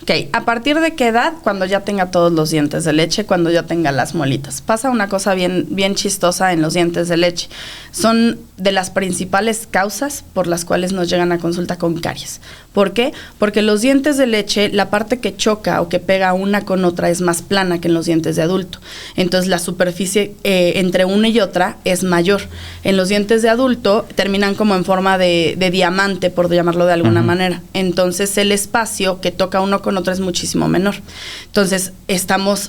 Ok, ¿a partir de qué edad? Cuando ya tenga todos los dientes de leche, cuando ya tenga las molitas. Pasa una cosa bien, bien chistosa en los dientes de leche. Son de las principales causas por las cuales nos llegan a consulta con caries. ¿Por qué? Porque los dientes de leche, la parte que choca o que pega una con otra es más plana que en los dientes de adulto. Entonces la superficie entre una y otra es mayor. En los dientes de adulto terminan como en forma de diamante, por llamarlo de alguna manera. Entonces el espacio que toca uno con otro es muchísimo menor. Entonces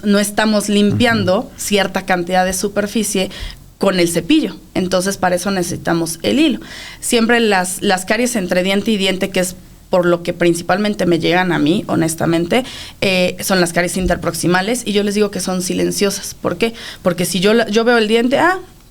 no estamos limpiando cierta cantidad de superficie con el cepillo. Entonces para eso necesitamos el hilo. Siempre las caries entre diente y diente, que es por lo que principalmente me llegan a mí, honestamente, son las caries interproximales, y yo les digo que son silenciosas. ¿Por qué? Porque si yo veo el diente,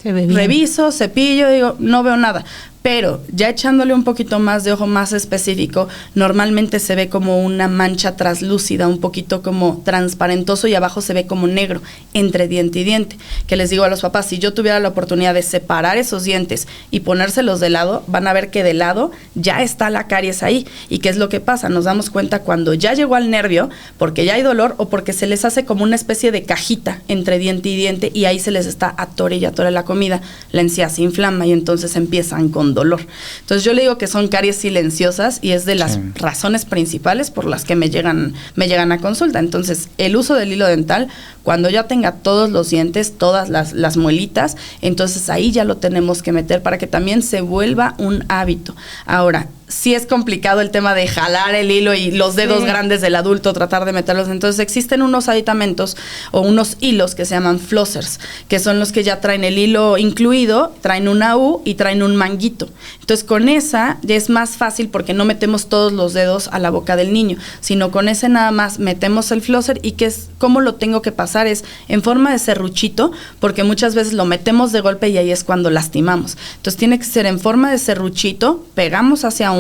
reviso, cepillo, digo, no veo nada. Pero ya echándole un poquito más de ojo más específico, normalmente se ve como una mancha traslúcida, un poquito como transparentoso, y abajo se ve como negro entre diente y diente. Que les digo a los papás, si yo tuviera la oportunidad de separar esos dientes y ponérselos de lado, van a ver que de lado ya está la caries ahí. ¿Y qué es lo que pasa? Nos damos cuenta cuando ya llegó al nervio, porque ya hay dolor, o porque se les hace como una especie de cajita entre diente y diente, y ahí se les está atore y atore la comida, la encía se inflama y entonces empiezan con dolor. Entonces yo le digo que son caries silenciosas, y es de las razones principales por las que me llegan a consulta. Entonces el uso del hilo dental, cuando ya tenga todos los dientes, todas las muelitas, entonces ahí ya lo tenemos que meter para que también se vuelva un hábito. Ahora, sí es complicado el tema de jalar el hilo y los dedos grandes del adulto, tratar de meterlos. Entonces existen unos aditamentos o unos hilos que se llaman flossers, que son los que ya traen el hilo incluido, traen una U y traen un manguito. Entonces con esa ya es más fácil, porque no metemos todos los dedos a la boca del niño, sino con ese nada más metemos el flosser. Y que es cómo lo tengo que pasar, es en forma de serruchito, porque muchas veces lo metemos de golpe y ahí es cuando lastimamos. Entonces tiene que ser en forma de serruchito, pegamos hacia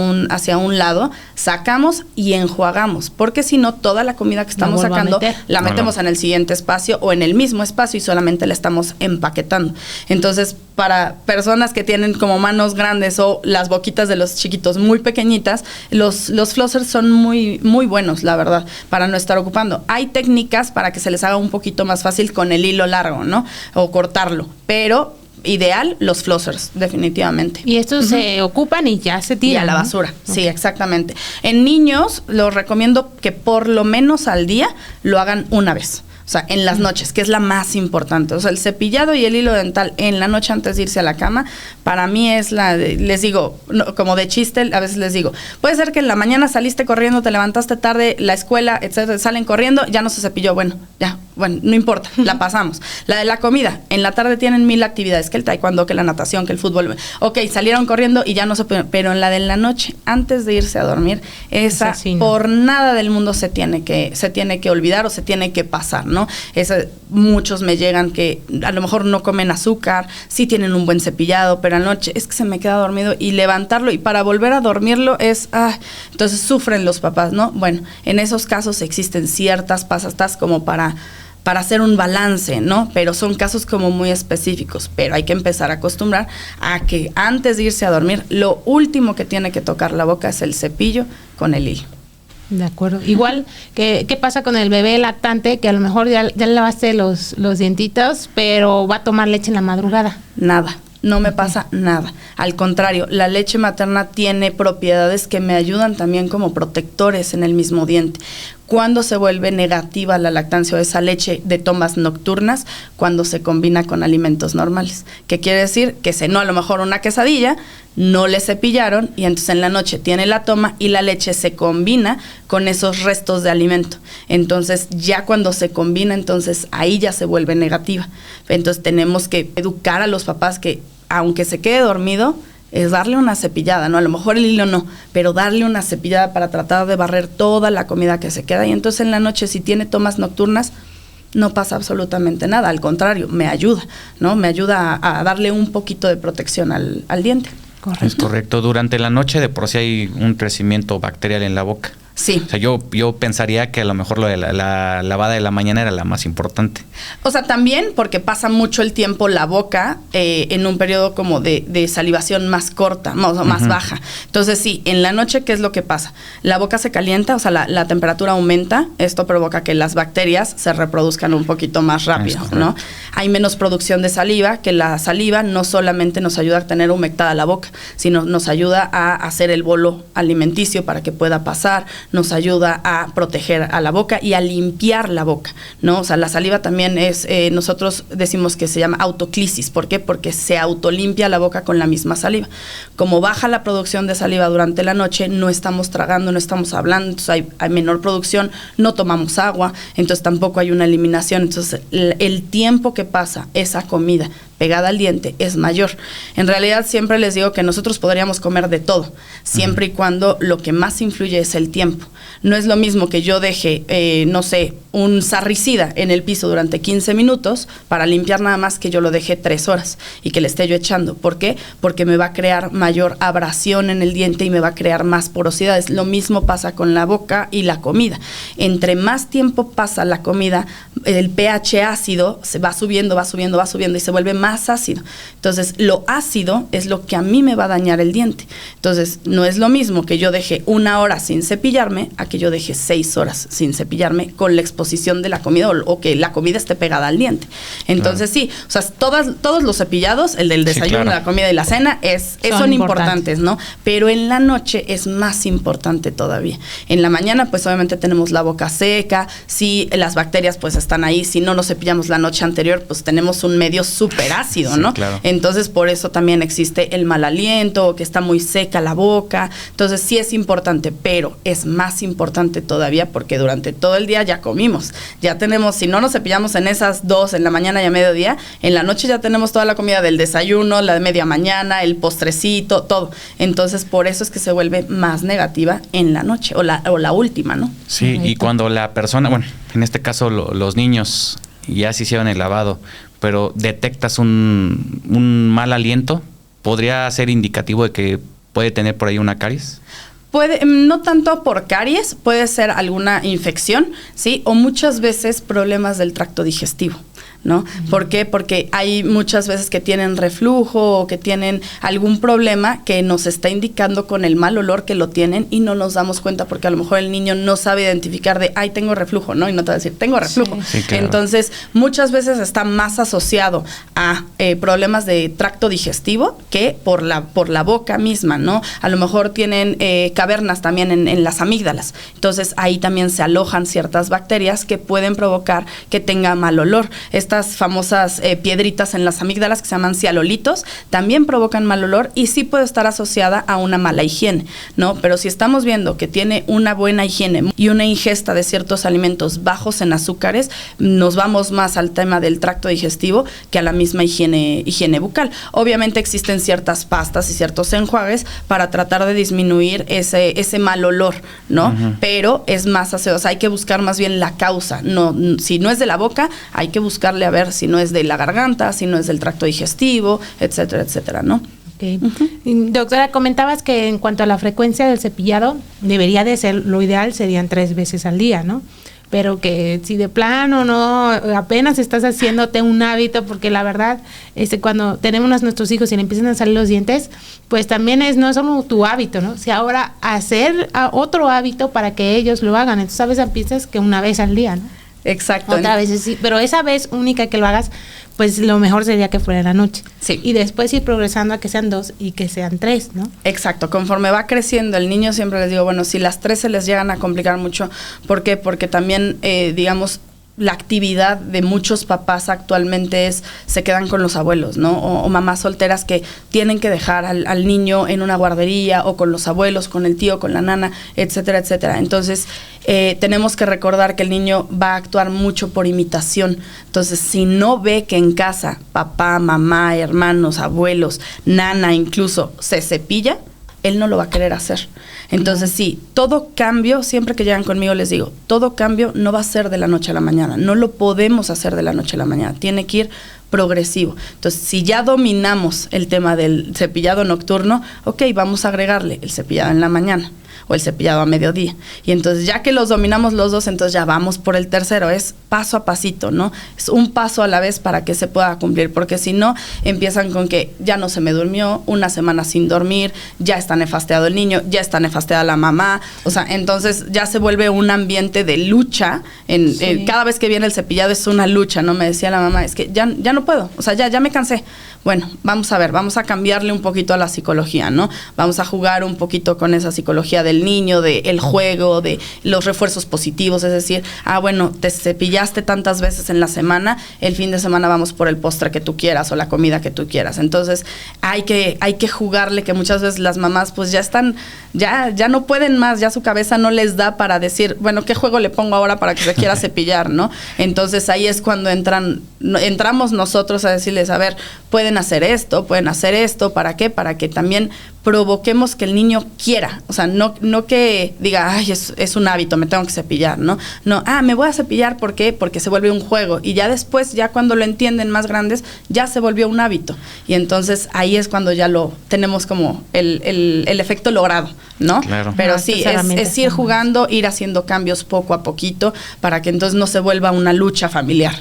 un lado, sacamos y enjuagamos, porque si no, toda la comida que estamos sacando la metemos en el siguiente espacio o en el mismo espacio y solamente la estamos empaquetando. Entonces, para personas que tienen como manos grandes o las boquitas de los chiquitos muy pequeñitas, los flossers son muy, muy buenos, la verdad, para no estar ocupando. Hay técnicas para que se les haga un poquito más fácil con el hilo largo, ¿no? O cortarlo, pero ideal los flossers, definitivamente. Y estos se ocupan y ya se tiran, y a la basura, sí, exactamente. En niños, los recomiendo que por lo menos al día lo hagan una vez. O sea, en las noches, que es la más importante. O sea, el cepillado y el hilo dental en la noche antes de irse a la cama, para mí es les digo, como de chiste, a veces les digo, puede ser que en la mañana saliste corriendo, te levantaste tarde, la escuela, etcétera, salen corriendo, ya no se cepilló, bueno, ya, bueno, no importa, la pasamos. La de la comida, en la tarde tienen 1000 actividades, que el taekwondo, que la natación, que el fútbol. Ok, salieron corriendo y ya no se pudieron, pero en la de la noche, antes de irse a dormir, esa sí, ¿no? Por nada del mundo se tiene que olvidar o se tiene que pasar, ¿no? Muchos me llegan que a lo mejor no comen azúcar, sí tienen un buen cepillado, pero anoche es que se me queda dormido y levantarlo y para volver a dormirlo es, entonces sufren los papás, ¿no? Bueno, en esos casos existen ciertas pastas como para hacer un balance, ¿no? Pero son casos como muy específicos, pero hay que empezar a acostumbrar a que antes de irse a dormir, lo último que tiene que tocar la boca es el cepillo con el hilo. De acuerdo. Igual, ¿qué pasa con el bebé lactante que a lo mejor ya le lavaste los dientitos, pero va a tomar leche en la madrugada? Nada. No me pasa nada. Al contrario, la leche materna tiene propiedades que me ayudan también como protectores en el mismo diente. ¿Cuándo se vuelve negativa la lactancia o esa leche de tomas nocturnas? Cuando se combina con alimentos normales. ¿Qué quiere decir? Que cenó a lo mejor una quesadilla, no le cepillaron y entonces en la noche tiene la toma y la leche se combina con esos restos de alimento. Entonces ya cuando se combina, entonces ahí ya se vuelve negativa. Entonces tenemos que educar a los papás que aunque se quede dormido, es darle una cepillada, ¿no? A lo mejor el hilo no, pero darle una cepillada para tratar de barrer toda la comida que se queda. Y entonces en la noche, si tiene tomas nocturnas, no pasa absolutamente nada. Al contrario, me ayuda, ¿no? Me ayuda a darle un poquito de protección al diente. Correcto. Es correcto. Durante la noche de por sí hay un crecimiento bacterial en la boca. Sí. O sea, yo pensaría que a lo mejor lo de la lavada de la mañana era la más importante. O sea, también porque pasa mucho el tiempo la boca en un periodo como de salivación más corta, más baja. Entonces, sí, en la noche, ¿qué es lo que pasa? La boca se calienta, o sea, la temperatura aumenta. Esto provoca que las bacterias se reproduzcan un poquito más rápido, ¿no? Hay menos producción de saliva, que la saliva no solamente nos ayuda a tener humectada la boca, sino nos ayuda a hacer el bolo alimenticio para que pueda pasar, nos ayuda a proteger a la boca y a limpiar la boca, ¿no? O sea, la saliva también es, nosotros decimos que se llama autoclisis. ¿Por qué? Porque se autolimpia la boca con la misma saliva. Como baja la producción de saliva durante la noche, no estamos tragando, no estamos hablando, entonces hay menor producción, no tomamos agua, entonces tampoco hay una eliminación. Entonces, el tiempo que pasa esa comida pegada al diente es mayor. En realidad siempre les digo que nosotros podríamos comer de todo, siempre y cuando lo que más influye es el tiempo. No es lo mismo que yo deje, no sé, un sarricida en el piso durante 15 minutos para limpiar nada más que yo lo deje 3 horas y que le esté yo echando. ¿Por qué? Porque me va a crear mayor abrasión en el diente y me va a crear más porosidades. Lo mismo pasa con la boca y la comida. Entre más tiempo pasa la comida, el pH ácido se va subiendo y se vuelve más ácido. Entonces, lo ácido es lo que a mí me va a dañar el diente. Entonces, no es lo mismo que yo deje 1 hora sin cepillarme a que yo deje 6 horas sin cepillarme con la exposición de la comida o que la comida esté pegada al diente. Entonces, sí, o sea, todos los cepillados, el del desayuno, la comida y la cena, son importantes, ¿no? Pero en la noche es más importante todavía. En la mañana, pues obviamente tenemos la boca seca, si las bacterias pues están ahí, si no nos cepillamos la noche anterior, pues tenemos un medio súper ácido, ¿no? Claro. Entonces, por eso también existe el mal aliento, que está muy seca la boca. Entonces, sí es importante, pero es más importante todavía porque durante todo el día ya comimos. Ya tenemos, si no nos cepillamos en esas 2, en la mañana y a mediodía, en la noche ya tenemos toda la comida del desayuno, la de media mañana, el postrecito, todo. Entonces, por eso es que se vuelve más negativa en la noche o la última, ¿no? Sí, y cuando la persona, bueno, en este caso los niños ya se hicieron el lavado, pero detectas un mal aliento, ¿podría ser indicativo de que puede tener por ahí una caries? No tanto por caries, puede ser alguna infección, ¿sí? O muchas veces problemas del tracto digestivo, ¿no? ¿Por qué? Porque hay muchas veces que tienen reflujo o que tienen algún problema que nos está indicando con el mal olor que lo tienen y no nos damos cuenta porque a lo mejor el niño no sabe identificar de, ay, tengo reflujo, ¿no? Y no te va a decir, tengo reflujo. Sí, claro. Entonces, muchas veces está más asociado a problemas de tracto digestivo que por la boca misma, ¿no? A lo mejor tienen cavernas también en las amígdalas. Entonces, ahí también se alojan ciertas bacterias que pueden provocar que tenga mal olor. Estas estas famosas piedritas en las amígdalas que se llaman cialolitos, también provocan mal olor y sí puede estar asociada a una mala higiene, ¿no? Pero si estamos viendo que tiene una buena higiene y una ingesta de ciertos alimentos bajos en azúcares, nos vamos más al tema del tracto digestivo que a la misma higiene bucal. Obviamente existen ciertas pastas y ciertos enjuagues para tratar de disminuir ese mal olor, ¿no? Pero es más aseoso, hay que buscar más bien la causa, no, si no es de la boca, hay que buscarle a ver si no es de la garganta, si no es del tracto digestivo, etcétera, etcétera, ¿no? Okay. Doctora, comentabas que en cuanto a la frecuencia del cepillado, debería de ser, lo ideal serían 3 veces al día, ¿no? Pero que si de plano no, apenas estás haciéndote un hábito, porque la verdad, cuando tenemos a nuestros hijos y le empiezan a salir los dientes, pues también no es solo tu hábito, ¿no? Si ahora hacer otro hábito para que ellos lo hagan, entonces a veces piensas que una vez al día, ¿no? Exacto. Otra vez sí, pero esa vez única que lo hagas, pues lo mejor sería que fuera en la noche. Sí. Y después ir progresando a que sean 2 y que sean 3, ¿no? Exacto. Conforme va creciendo el niño, siempre les digo, bueno, si las 3 se les llegan a complicar mucho, ¿por qué? Porque también, digamos, la actividad de muchos papás actualmente se quedan con los abuelos, ¿no? O mamás solteras que tienen que dejar al niño en una guardería o con los abuelos, con el tío, con la nana, etcétera, etcétera. Entonces, tenemos que recordar que el niño va a actuar mucho por imitación. Entonces, si no ve que en casa papá, mamá, hermanos, abuelos, nana incluso se cepilla, él no lo va a querer hacer. Entonces, sí, todo cambio, siempre que llegan conmigo les digo, todo cambio no va a ser de la noche a la mañana, no lo podemos hacer de la noche a la mañana, tiene que ir progresivo. Entonces, si ya dominamos el tema del cepillado nocturno, ok, vamos a agregarle el cepillado en la mañana o el cepillado a mediodía. Y entonces, ya que los dominamos los dos, entonces ya vamos por el tercero. Es paso a pasito, ¿no? Es un paso a la vez para que se pueda cumplir, porque si no, empiezan con que ya no se me durmió, una semana sin dormir, ya está nefasteado el niño, ya está nefasteada la mamá, o sea, entonces ya se vuelve un ambiente de lucha. Cada vez que viene el cepillado es una lucha, ¿no? Me decía la mamá, es que ya no puedo, o sea, ya me cansé. Bueno, vamos a ver, vamos a cambiarle un poquito a la psicología, ¿no? Vamos a jugar un poquito con esa psicología del niño, del juego, de los refuerzos positivos, es decir, bueno, te cepillaste tantas veces en la semana, el fin de semana vamos por el postre que tú quieras o la comida que tú quieras. Entonces, hay que jugarle, que muchas veces las mamás pues ya están, ya no pueden más, ya su cabeza no les da para decir, bueno, ¿qué juego le pongo ahora para que se quiera cepillar, no? Entonces, ahí es cuando entramos nosotros a decirles, a ver, pueden hacer esto, ¿para qué? Para que también provoquemos que el niño quiera, o sea, no que diga, ay, es un hábito, me tengo que cepillar, ¿no? No, me voy a cepillar, ¿por qué? Porque se vuelve un juego, y ya después, ya cuando lo entienden más grandes, ya se volvió un hábito, y entonces ahí es cuando ya lo tenemos como el efecto logrado, ¿no? Claro. Pero sí, es ir jugando, ir haciendo cambios poco a poquito, para que entonces no se vuelva una lucha familiar.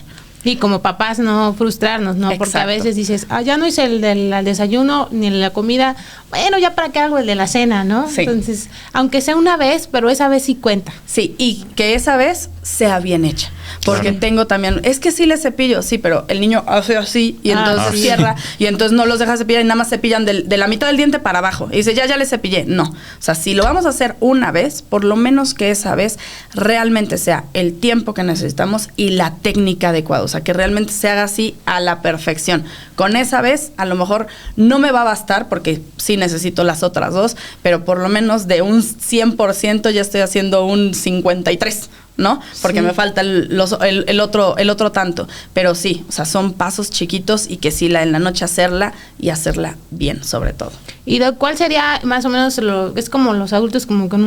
Y como papás no frustrarnos, ¿no? Exacto. Porque a veces dices, ya no hice el del desayuno ni el de la comida, bueno, ya para qué hago el de la cena, ¿no? Sí. Entonces, aunque sea una vez, pero esa vez sí cuenta. Sí, y que esa vez sea bien hecha. Porque claro, tengo también, es que sí le cepillo, sí, pero el niño hace así y entonces cierra y entonces no los deja cepillar y nada más cepillan de la mitad del diente para abajo. Y dice, ya le cepillé. No, o sea, si lo vamos a hacer una vez, por lo menos que esa vez realmente sea el tiempo que necesitamos y la técnica adecuada. O sea, que realmente se haga así a la perfección. Con esa vez, a lo mejor no me va a bastar porque sí necesito las otras 2, pero por lo menos de un 100% ya estoy haciendo un 53%. ¿No? Porque me falta el otro tanto. Pero sí, o sea, son pasos chiquitos y que sí, en la noche hacerla y hacerla bien, sobre todo. ¿Y cuál sería más o menos, es como los adultos, como con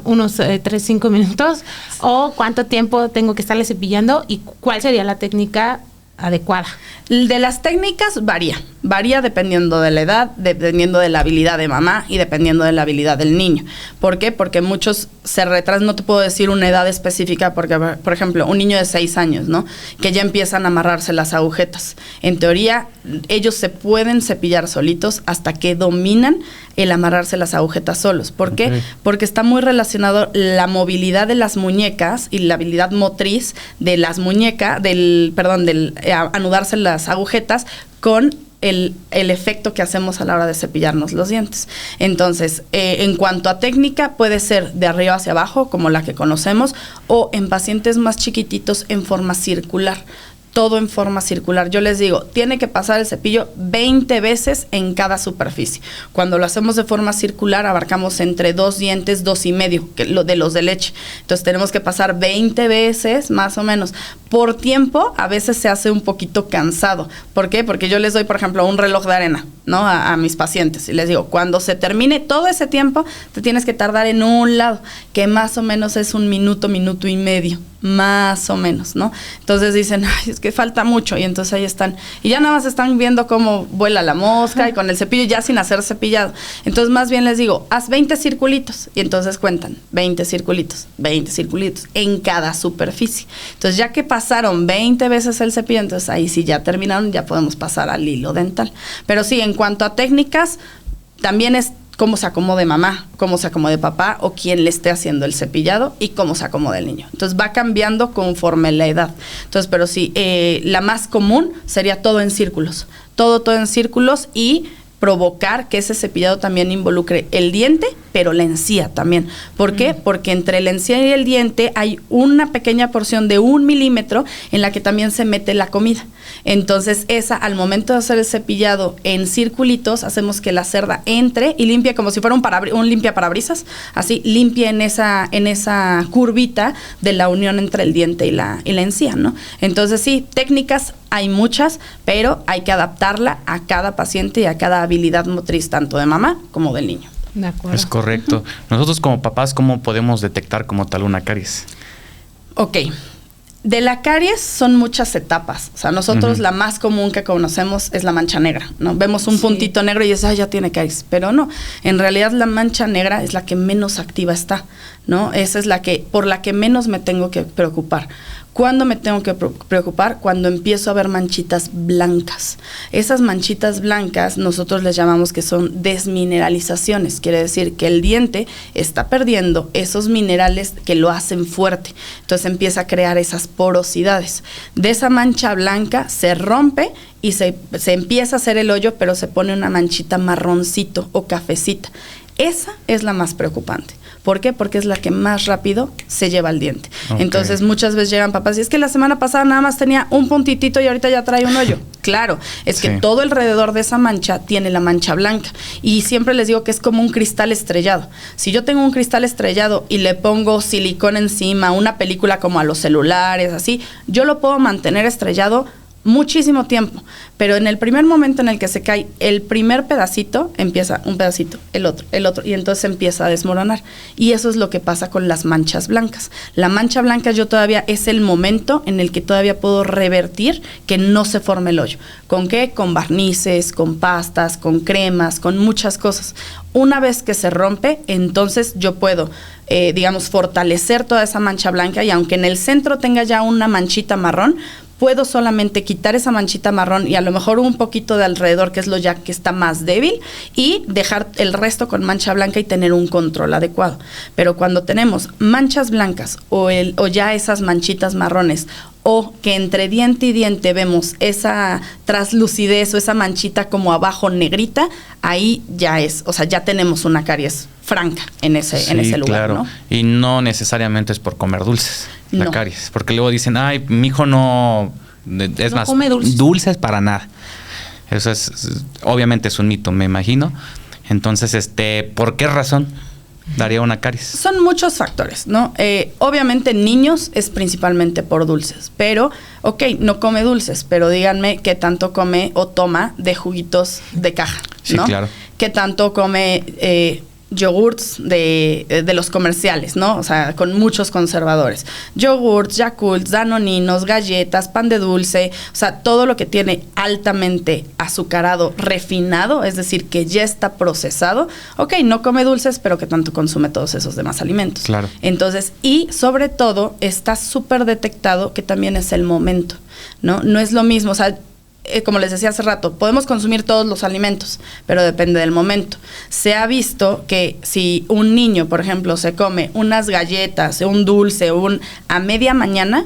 unos 3-5 minutos? ¿O cuánto tiempo tengo que estarle cepillando? ¿Y cuál sería la técnica adecuada? De las técnicas varía dependiendo de la edad, dependiendo de la habilidad de mamá y dependiendo de la habilidad del niño. ¿Por qué? Porque muchos se retrasan, no te puedo decir una edad específica, porque, por ejemplo, un niño de 6 años, ¿no? Que ya empiezan a amarrarse las agujetas. En teoría, ellos se pueden cepillar solitos hasta que dominan el amarrarse las agujetas solos. ¿Por qué? Porque está muy relacionado la movilidad de las muñecas y la habilidad motriz de las muñecas, del anudarse las agujetas con el efecto que hacemos a la hora de cepillarnos los dientes. Entonces, en cuanto a técnica, puede ser de arriba hacia abajo, como la que conocemos, o en pacientes más chiquititos en forma circular. todo en forma circular. Yo les digo, tiene que pasar el cepillo 20 veces en cada superficie. Cuando lo hacemos de forma circular, abarcamos entre 2 dientes, 2.5, que de los de leche. Entonces tenemos que pasar 20 veces, más o menos. Por tiempo, a veces se hace un poquito cansado. ¿Por qué? Porque yo les doy, por ejemplo, un reloj de arena, ¿no? A mis pacientes. Y les digo, cuando se termine todo ese tiempo, te tienes que tardar en un lado, que más o menos es 1 minuto, 1.5 minutos, más o menos, ¿no? Entonces dicen, ay, es que falta mucho, y entonces ahí están, y ya nada más están viendo cómo vuela la mosca, y con el cepillo ya sin hacer cepillado. Entonces más bien les digo, haz 20 circulitos, y entonces cuentan, 20 circulitos en cada superficie. Entonces ya que pasaron 20 veces el cepillo, entonces ahí sí ya terminaron, ya podemos pasar al hilo dental. Pero sí, en cuanto a técnicas, también es cómo se acomode mamá, cómo se acomode papá o quién le esté haciendo el cepillado y cómo se acomode el niño. Entonces va cambiando conforme la edad. Entonces, pero sí, la más común sería todo en círculos. Todo en círculos y provocar que ese cepillado también involucre el diente, pero la encía también. ¿Por qué? Porque entre la encía y el diente hay una pequeña porción de 1 milímetro en la que también se mete la comida. Entonces, esa, al momento de hacer el cepillado en circulitos, hacemos que la cerda entre y limpie como si fuera un limpiaparabrisas, así limpia en esa curvita de la unión entre el diente y la encía, ¿no? Entonces, sí, técnicas hay muchas, pero hay que adaptarla a cada paciente y a cada habilidad motriz, tanto de mamá como del niño. De acuerdo. Es correcto. Nosotros como papás, ¿cómo podemos detectar como tal una caries? Ok. De la caries son muchas etapas. O sea, nosotros la más común que conocemos es la mancha negra, ¿no? Vemos un puntito negro y dices, ya tiene caries. Pero no, en realidad la mancha negra es la que menos activa está, ¿no? Esa es por la que menos me tengo que preocupar. ¿Cuándo me tengo que preocupar? Cuando empiezo a ver manchitas blancas. Esas manchitas blancas nosotros les llamamos que son desmineralizaciones. Quiere decir que el diente está perdiendo esos minerales que lo hacen fuerte. Entonces empieza a crear esas porosidades. De esa mancha blanca se rompe y se empieza a hacer el hoyo, pero se pone una manchita marroncito o cafecita. Esa es la más preocupante. ¿Por qué? Porque es la que más rápido se lleva al diente. Okay. Entonces, muchas veces llegan papás y es que la semana pasada nada más tenía un puntitito y ahorita ya trae un hoyo. Claro, es que todo alrededor de esa mancha tiene la mancha blanca. Y siempre les digo que es como un cristal estrellado. Si yo tengo un cristal estrellado y le pongo silicón encima, una película como a los celulares, así, yo lo puedo mantener estrellado muchísimo tiempo, pero en el primer momento en el que se cae el primer pedacito, empieza un pedacito, el otro, y entonces empieza a desmoronar. Y eso es lo que pasa con las manchas blancas. La mancha blanca yo todavía es el momento en el que todavía puedo revertir que no se forme el hoyo. ¿Con qué? Con barnices, con pastas, con cremas, con muchas cosas. Una vez que se rompe, entonces yo puedo, fortalecer toda esa mancha blanca y aunque en el centro tenga ya una manchita marrón, puedo solamente quitar esa manchita marrón y a lo mejor un poquito de alrededor, que es lo ya que está más débil, y dejar el resto con mancha blanca y tener un control adecuado. Pero cuando tenemos manchas blancas o ya esas manchitas marrones, o que entre diente y diente vemos esa traslucidez o esa manchita como abajo negrita, ahí ya ya tenemos una caries franca en ese lugar, claro. ¿no? Y no necesariamente es por comer dulces, la caries, porque luego dicen, ay, mi hijo no come dulces para nada. Eso obviamente es un mito, me imagino. Entonces, ¿por qué razón daría una caries? Son muchos factores, ¿no? Obviamente en niños es principalmente por dulces, pero, no come dulces, pero díganme qué tanto come o toma de juguitos de caja, ¿no? Sí, claro. Qué tanto come yogurts de los comerciales, ¿no? O sea, con muchos conservadores. Yogurts, Yakults, danoninos, galletas, pan de dulce, o sea, todo lo que tiene altamente azucarado, refinado, es decir, que ya está procesado. No come dulces, pero que tanto consume todos esos demás alimentos. Claro. Entonces, y sobre todo, está súper detectado que también es el momento, ¿no? No es lo mismo, o sea, como les decía hace rato, podemos consumir todos los alimentos, pero depende del momento. Se ha visto que si un niño, por ejemplo, se come unas galletas, un dulce, a media mañana,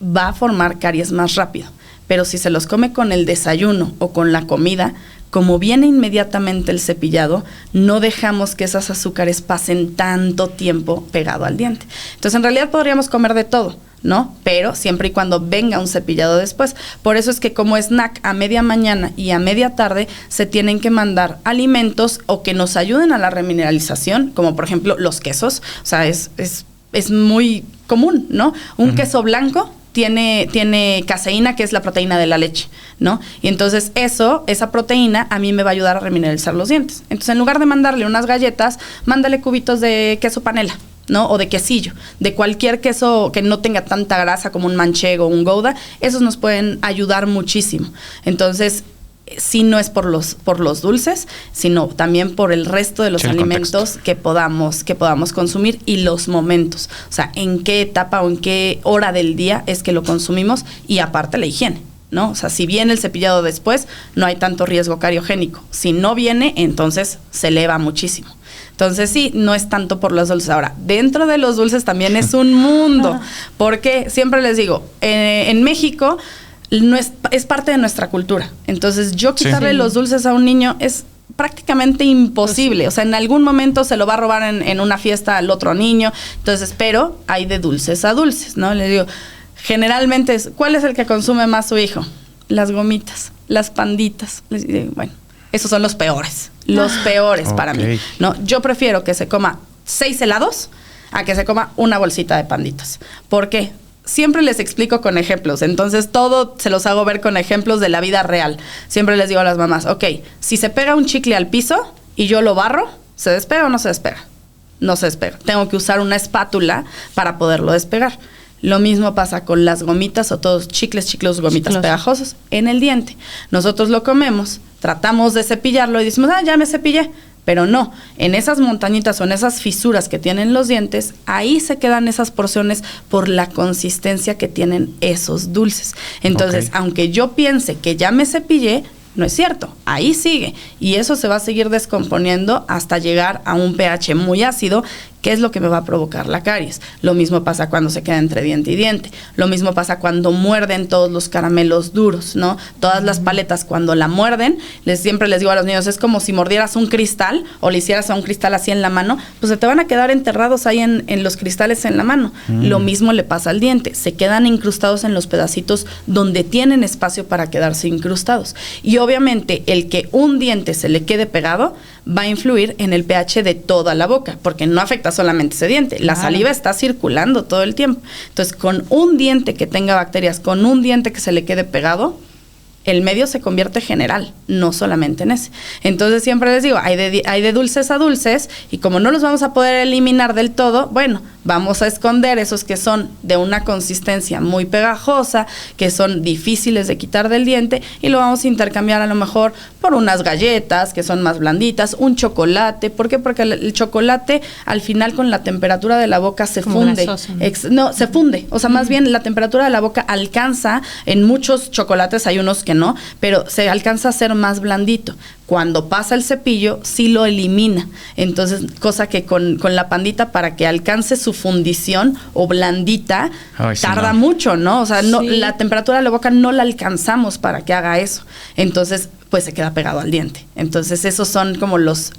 va a formar caries más rápido. Pero si se los come con el desayuno o con la comida, como viene inmediatamente el cepillado, no dejamos que esas azúcares pasen tanto tiempo pegado al diente. Entonces, en realidad podríamos comer de todo, ¿no? Pero siempre y cuando venga un cepillado después. Por eso es que como snack a media mañana y a media tarde se tienen que mandar alimentos o que nos ayuden a la remineralización, como por ejemplo los quesos. O sea, es muy común, ¿no? Un queso blanco tiene caseína, que es la proteína de la leche, ¿no? Y entonces esa proteína a mí me va a ayudar a remineralizar los dientes. Entonces, en lugar de mandarle unas galletas, mándale cubitos de queso panela, ¿no? O de quesillo, de cualquier queso que no tenga tanta grasa como un manchego o un gouda. Esos nos pueden ayudar muchísimo. Entonces, sí, no es por los dulces, sino también por el resto de los alimentos que podamos consumir y los momentos. O sea, en qué etapa o en qué hora del día es que lo consumimos, y aparte la higiene, ¿no? O sea, si viene el cepillado después, no hay tanto riesgo cariogénico. Si no viene, entonces se eleva muchísimo. Entonces sí, no es tanto por los dulces. Ahora, dentro de los dulces también es un mundo, porque siempre les digo, en México no es parte de nuestra cultura. Entonces, yo quitarle los dulces a un niño es prácticamente imposible. O sea, en algún momento se lo va a robar en una fiesta al otro niño. Entonces, pero hay de dulces a dulces, ¿no? Les digo, generalmente, ¿cuál es el que consume más su hijo? Las gomitas, las panditas. Les digo, bueno, esos son los peores para mí, ¿no? Yo prefiero que se coma 6 helados a que se coma una bolsita de panditas. ¿Por qué? Siempre les explico con ejemplos, entonces todo se los hago ver con ejemplos de la vida real. Siempre les digo a las mamás, ok, si se pega un chicle al piso y yo lo barro, ¿se despega o no se despega? No se despega. Tengo que usar una espátula para poderlo despegar. Lo mismo pasa con las gomitas o todos chicles, gomitas pegajosos en el diente. Nosotros lo comemos, tratamos de cepillarlo y decimos, ya me cepillé. Pero no, en esas montañitas o en esas fisuras que tienen los dientes, ahí se quedan esas porciones por la consistencia que tienen esos dulces. Entonces, aunque yo piense que ya me cepillé, no es cierto, ahí sigue. Y eso se va a seguir descomponiendo hasta llegar a un pH muy ácido, que es lo que me va a provocar la caries. Lo mismo pasa cuando se queda entre diente y diente. Lo mismo pasa cuando muerden todos los caramelos duros, ¿no? Todas las paletas, cuando la muerden, siempre les digo a los niños, es como si mordieras un cristal o le hicieras a un cristal así en la mano, pues se te van a quedar enterrados ahí en los cristales en la mano. Lo mismo le pasa al diente. Se quedan incrustados en los pedacitos donde tienen espacio para quedarse incrustados. Y obviamente el que un diente se le quede pegado va a influir en el pH de toda la boca, porque no afecta solamente ese diente. La saliva está circulando todo el tiempo. Entonces, con un diente que tenga bacterias, con un diente que se le quede pegado, el medio se convierte general, no solamente en ese. Entonces, siempre les digo, hay de dulces a dulces, y como no los vamos a poder eliminar del todo, bueno, vamos a esconder esos que son de una consistencia muy pegajosa, que son difíciles de quitar del diente, y lo vamos a intercambiar a lo mejor por unas galletas que son más blanditas, un chocolate. ¿Por qué? Porque el chocolate al final con la temperatura de la boca se funde. No, se funde. O sea, más bien la temperatura de la boca alcanza, en muchos chocolates hay unos que no, pero se alcanza a ser más blandito. Cuando pasa el cepillo, sí lo elimina. Entonces, cosa que con la pandita, para que alcance su fundición o blandita, tarda mucho, ¿no? O sea, la temperatura de la boca no la alcanzamos para que haga eso. Entonces, pues se queda pegado al diente. Entonces, esos son como los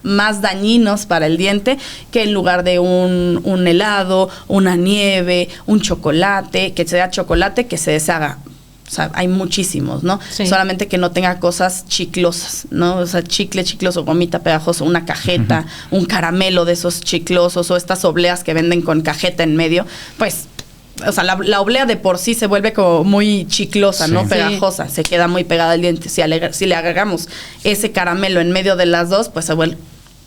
más dañinos para el diente, que en lugar de un helado, una nieve, un chocolate, que sea chocolate que se deshaga. O sea, hay muchísimos, ¿no? Sí. Solamente que no tenga cosas chiclosas, ¿no? O sea, chicloso, gomita pegajosa, una cajeta, un caramelo de esos chiclosos, o estas obleas que venden con cajeta en medio, pues, o sea, la oblea de por sí se vuelve como muy chiclosa, ¿no? Pegajosa, se queda muy pegada al diente. Si le agregamos ese caramelo en medio de las dos, pues se vuelve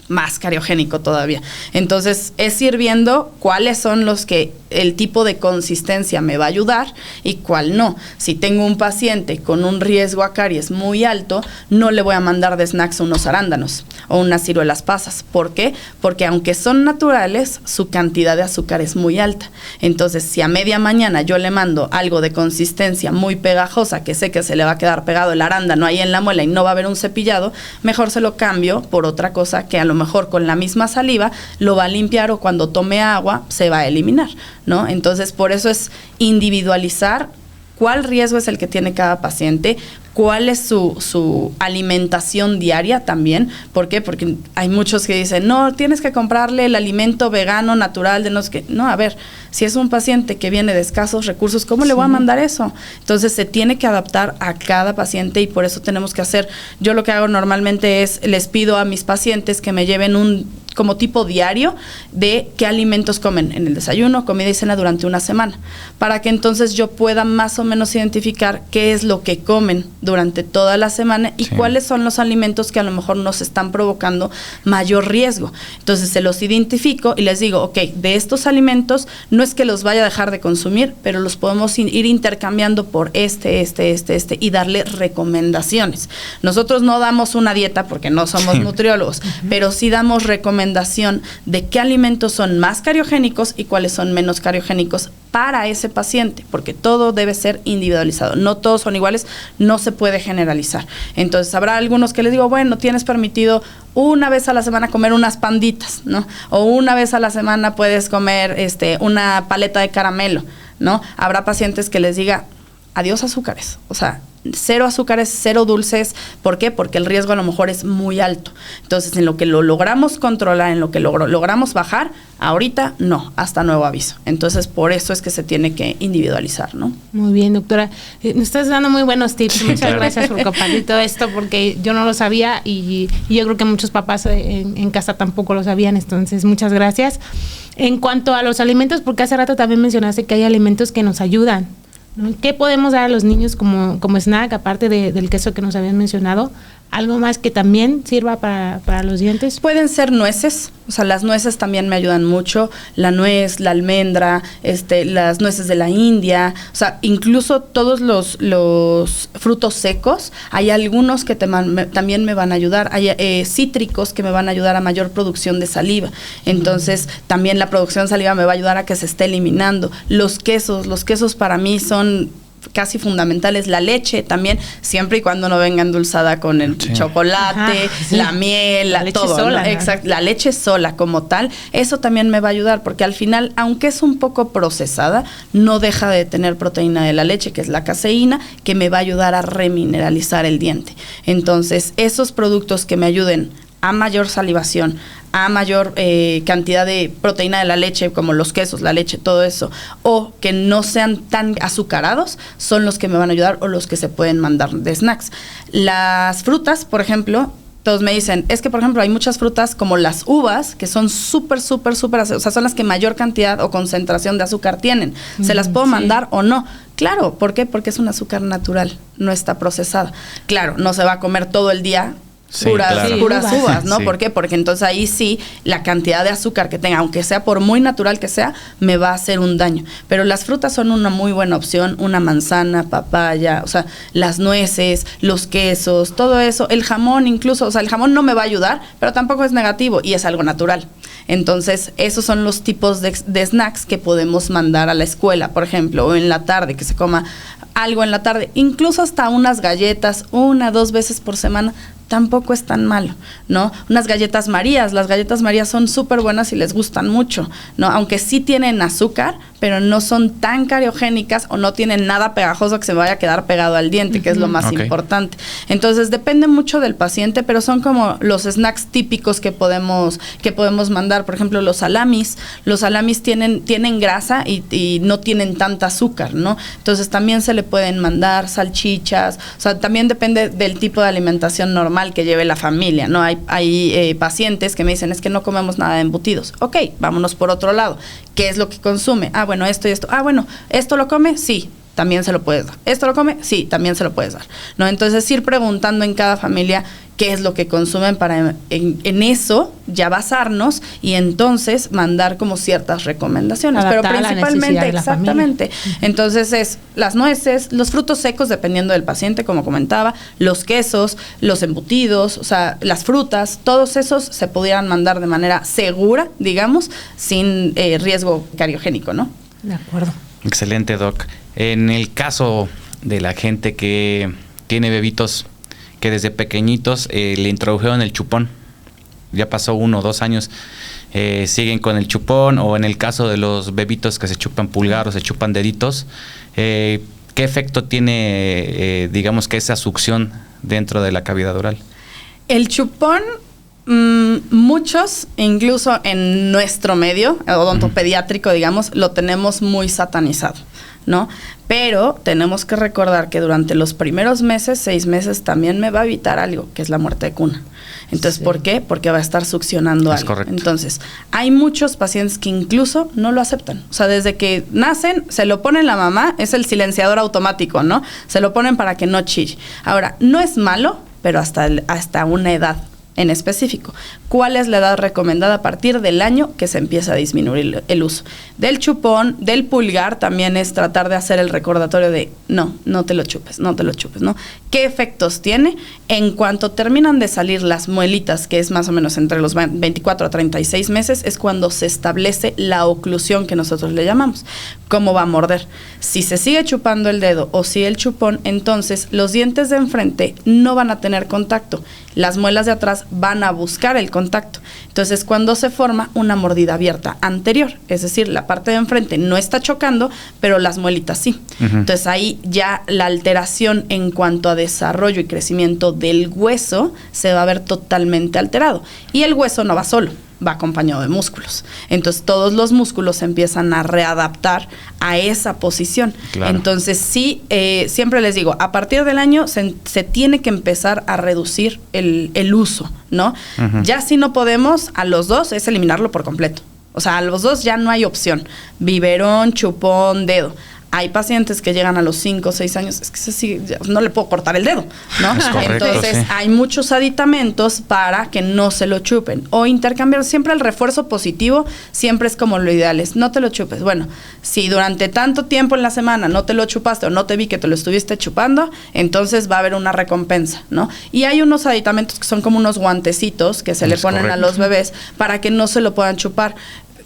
más cariogénico todavía. Entonces, es ir viendo cuáles son los que el tipo de consistencia me va a ayudar y cuál no. Si tengo un paciente con un riesgo a caries muy alto, no le voy a mandar de snacks unos arándanos o unas ciruelas pasas. ¿Por qué? Porque aunque son naturales, su cantidad de azúcar es muy alta. Entonces, si a media mañana yo le mando algo de consistencia muy pegajosa, que sé que se le va a quedar pegado el arándano ahí en la muela y no va a haber un cepillado, mejor se lo cambio por otra cosa que a lo mejor con la misma saliva lo va a limpiar, o cuando tome agua se va a eliminar, ¿no? Entonces, por eso es individualizar cuál riesgo es el que tiene cada paciente, cuál es su alimentación diaria también. ¿Por qué? Porque hay muchos que dicen, no, tienes que comprarle el alimento vegano, natural, de no sé qué. No, a ver, si es un paciente que viene de escasos recursos, ¿cómo le voy a mandar eso? Entonces se tiene que adaptar a cada paciente y por eso tenemos que hacer, yo lo que hago normalmente es, les pido a mis pacientes que me lleven como tipo diario de qué alimentos comen en el desayuno, comida y cena durante una semana, para que entonces yo pueda más o menos identificar qué es lo que comen durante toda la semana y cuáles son los alimentos que a lo mejor nos están provocando mayor riesgo. Entonces se los identifico y les digo, ok, de estos alimentos no es que los vaya a dejar de consumir, pero los podemos ir intercambiando por este y darle recomendaciones. Nosotros no damos una dieta porque no somos nutriólogos, pero sí damos recomendación de qué alimentos son más cariogénicos y cuáles son menos cariogénicos para ese paciente, porque todo debe ser individualizado, no todos son iguales, no se puede generalizar. Entonces habrá algunos que les digo, bueno, tienes permitido una vez a la semana comer unas panditas, ¿no? O una vez a la semana puedes comer una paleta de caramelo, ¿no? Habrá pacientes que les diga, adiós azúcares, o sea, 0 azúcares, 0 dulces. ¿Por qué? Porque el riesgo a lo mejor es muy alto. Entonces, en lo que lo logramos controlar, en lo que logramos bajar, ahorita no, hasta nuevo aviso. Entonces, por eso es que se tiene que individualizar, ¿no? Muy bien, doctora. Nos estás dando muy buenos tips. Muchas gracias por compartir todo esto, porque yo no lo sabía y yo creo que muchos papás en casa tampoco lo sabían. Entonces, muchas gracias. En cuanto a los alimentos, porque hace rato también mencionaste que hay alimentos que nos ayudan, ¿no? ¿Qué podemos dar a los niños como snack, aparte del queso que nos habían mencionado? ¿Algo más que también sirva para los dientes? Pueden ser nueces, o sea, las nueces también me ayudan mucho, la nuez, la almendra, las nueces de la India, o sea, incluso todos los frutos secos, hay algunos que también me van a ayudar, hay cítricos que me van a ayudar a mayor producción de saliva, entonces también la producción de saliva me va a ayudar a que se esté eliminando. Los quesos para mí son casi fundamentales, la leche también, siempre y cuando no venga endulzada con el chocolate, la miel, la leche todo, sola, ¿no? Exacto, la leche sola como tal, eso también me va a ayudar, porque al final, aunque es un poco procesada, no deja de tener proteína de la leche, que es la caseína, que me va a ayudar a remineralizar el diente. Entonces, esos productos que me ayuden a mayor salivación, a mayor cantidad de proteína de la leche, como los quesos, la leche, todo eso, o que no sean tan azucarados, son los que me van a ayudar o los que se pueden mandar de snacks. Las frutas, por ejemplo, todos me dicen, es que por ejemplo hay muchas frutas como las uvas, que son súper, o sea, son las que mayor cantidad o concentración de azúcar tienen. ¿Se las puedo mandar o no? Claro, ¿por qué? Porque es un azúcar natural, no está procesada. Claro, no se va a comer todo el día puras uvas, ¿no? Sí. ¿Por qué? Porque entonces ahí sí, la cantidad de azúcar que tenga, aunque sea por muy natural que sea, me va a hacer un daño. Pero las frutas son una muy buena opción, una manzana, papaya, o sea, las nueces, los quesos, todo eso, el jamón incluso, o sea, el jamón no me va a ayudar, pero tampoco es negativo y es algo natural. Entonces, esos son los tipos de snacks que podemos mandar a la escuela, por ejemplo, o en la tarde, que se coma algo en la tarde, incluso hasta unas galletas 1-2 veces por semana, tampoco es tan malo, ¿no? Unas galletas Marías, las galletas Marías son súper buenas y les gustan mucho, ¿no? Aunque sí tienen azúcar, pero no son tan cariogénicas o no tienen nada pegajoso que se vaya a quedar pegado al diente, que es lo más importante. Entonces, depende mucho del paciente, pero son como los snacks típicos que podemos mandar. Por ejemplo, los salamis tienen grasa y no tienen tanta azúcar, ¿no? Entonces, también se le pueden mandar salchichas, o sea, también depende del tipo de alimentación normal que lleve la familia, ¿no? Hay pacientes que me dicen, es que no comemos nada de embutidos. Ok, vámonos por otro lado. ¿Qué es lo que consume? Ah, bueno, esto y esto. Ah, bueno, ¿esto lo come? Sí, también se lo puedes dar. ¿Esto lo come? Sí, también se lo puedes dar, ¿no? Entonces, ir preguntando en cada familia qué es lo que consumen para en eso ya basarnos y entonces mandar como ciertas recomendaciones. Adaptar, pero principalmente, exactamente. Entonces es las nueces, los frutos secos dependiendo del paciente, como comentaba, los quesos, los embutidos, o sea, las frutas, todos esos se pudieran mandar de manera segura, digamos, sin riesgo cariogénico, ¿no? De acuerdo. Excelente, Doc. En el caso de la gente que tiene bebitos que desde pequeñitos le introdujeron el chupón, ya pasó 1 o 2 años, siguen con el chupón, o en el caso de los bebitos que se chupan pulgar o se chupan deditos, ¿qué efecto tiene, digamos que esa succión dentro de la cavidad oral? El chupón, muchos, incluso en nuestro medio odontopediátrico, digamos, lo tenemos muy satanizado, ¿no? Pero tenemos que recordar que durante los primeros meses, 6 meses, también me va a evitar algo, que es la muerte de cuna. Entonces, sí. ¿Por qué? Porque va a estar succionando algo. Correcto. Entonces, hay muchos pacientes que incluso no lo aceptan. O sea, desde que nacen, se lo pone la mamá, es el silenciador automático, ¿no? Se lo ponen para que no chille. Ahora, no es malo, pero hasta una edad en específico. ¿Cuál es la edad recomendada a partir del año que se empieza a disminuir el uso? Del chupón, del pulgar, también es tratar de hacer el recordatorio de no te lo chupes, ¿no? ¿Qué efectos tiene? En cuanto terminan de salir las muelitas, que es más o menos entre los 24 a 36 meses, es cuando se establece la oclusión que nosotros le llamamos. ¿Cómo va a morder? Si se sigue chupando el dedo o si el chupón, entonces los dientes de enfrente no van a tener contacto. Las muelas de atrás van a buscar el contacto. Entonces, cuando se forma una mordida abierta anterior, es decir, la parte de enfrente no está chocando, pero las muelitas sí. Uh-huh. Entonces, ahí ya la alteración en cuanto a desarrollo y crecimiento del hueso se va a ver totalmente alterado. Y el hueso no va solo, va acompañado de músculos. Entonces, todos los músculos se empiezan a readaptar a esa posición. Claro. Entonces, sí, siempre les digo, a partir del año se tiene que empezar a reducir el uso, ¿no? Uh-huh. Ya si no podemos, a los 2 es eliminarlo por completo. O sea, a los 2 ya no hay opción. Biberón, chupón, dedo. Hay pacientes que llegan a los 5 o 6 años, es que no le puedo cortar el dedo, ¿no? Es correcto, entonces, sí. Hay muchos aditamentos para que no se lo chupen. O intercambiar, siempre el refuerzo positivo, siempre es como lo ideal, es no te lo chupes. Bueno, si durante tanto tiempo en la semana no te lo chupaste o no te vi que te lo estuviste chupando, entonces va a haber una recompensa, ¿no? Y hay unos aditamentos que son como unos guantecitos que se le ponen a los bebés para que no se lo puedan chupar.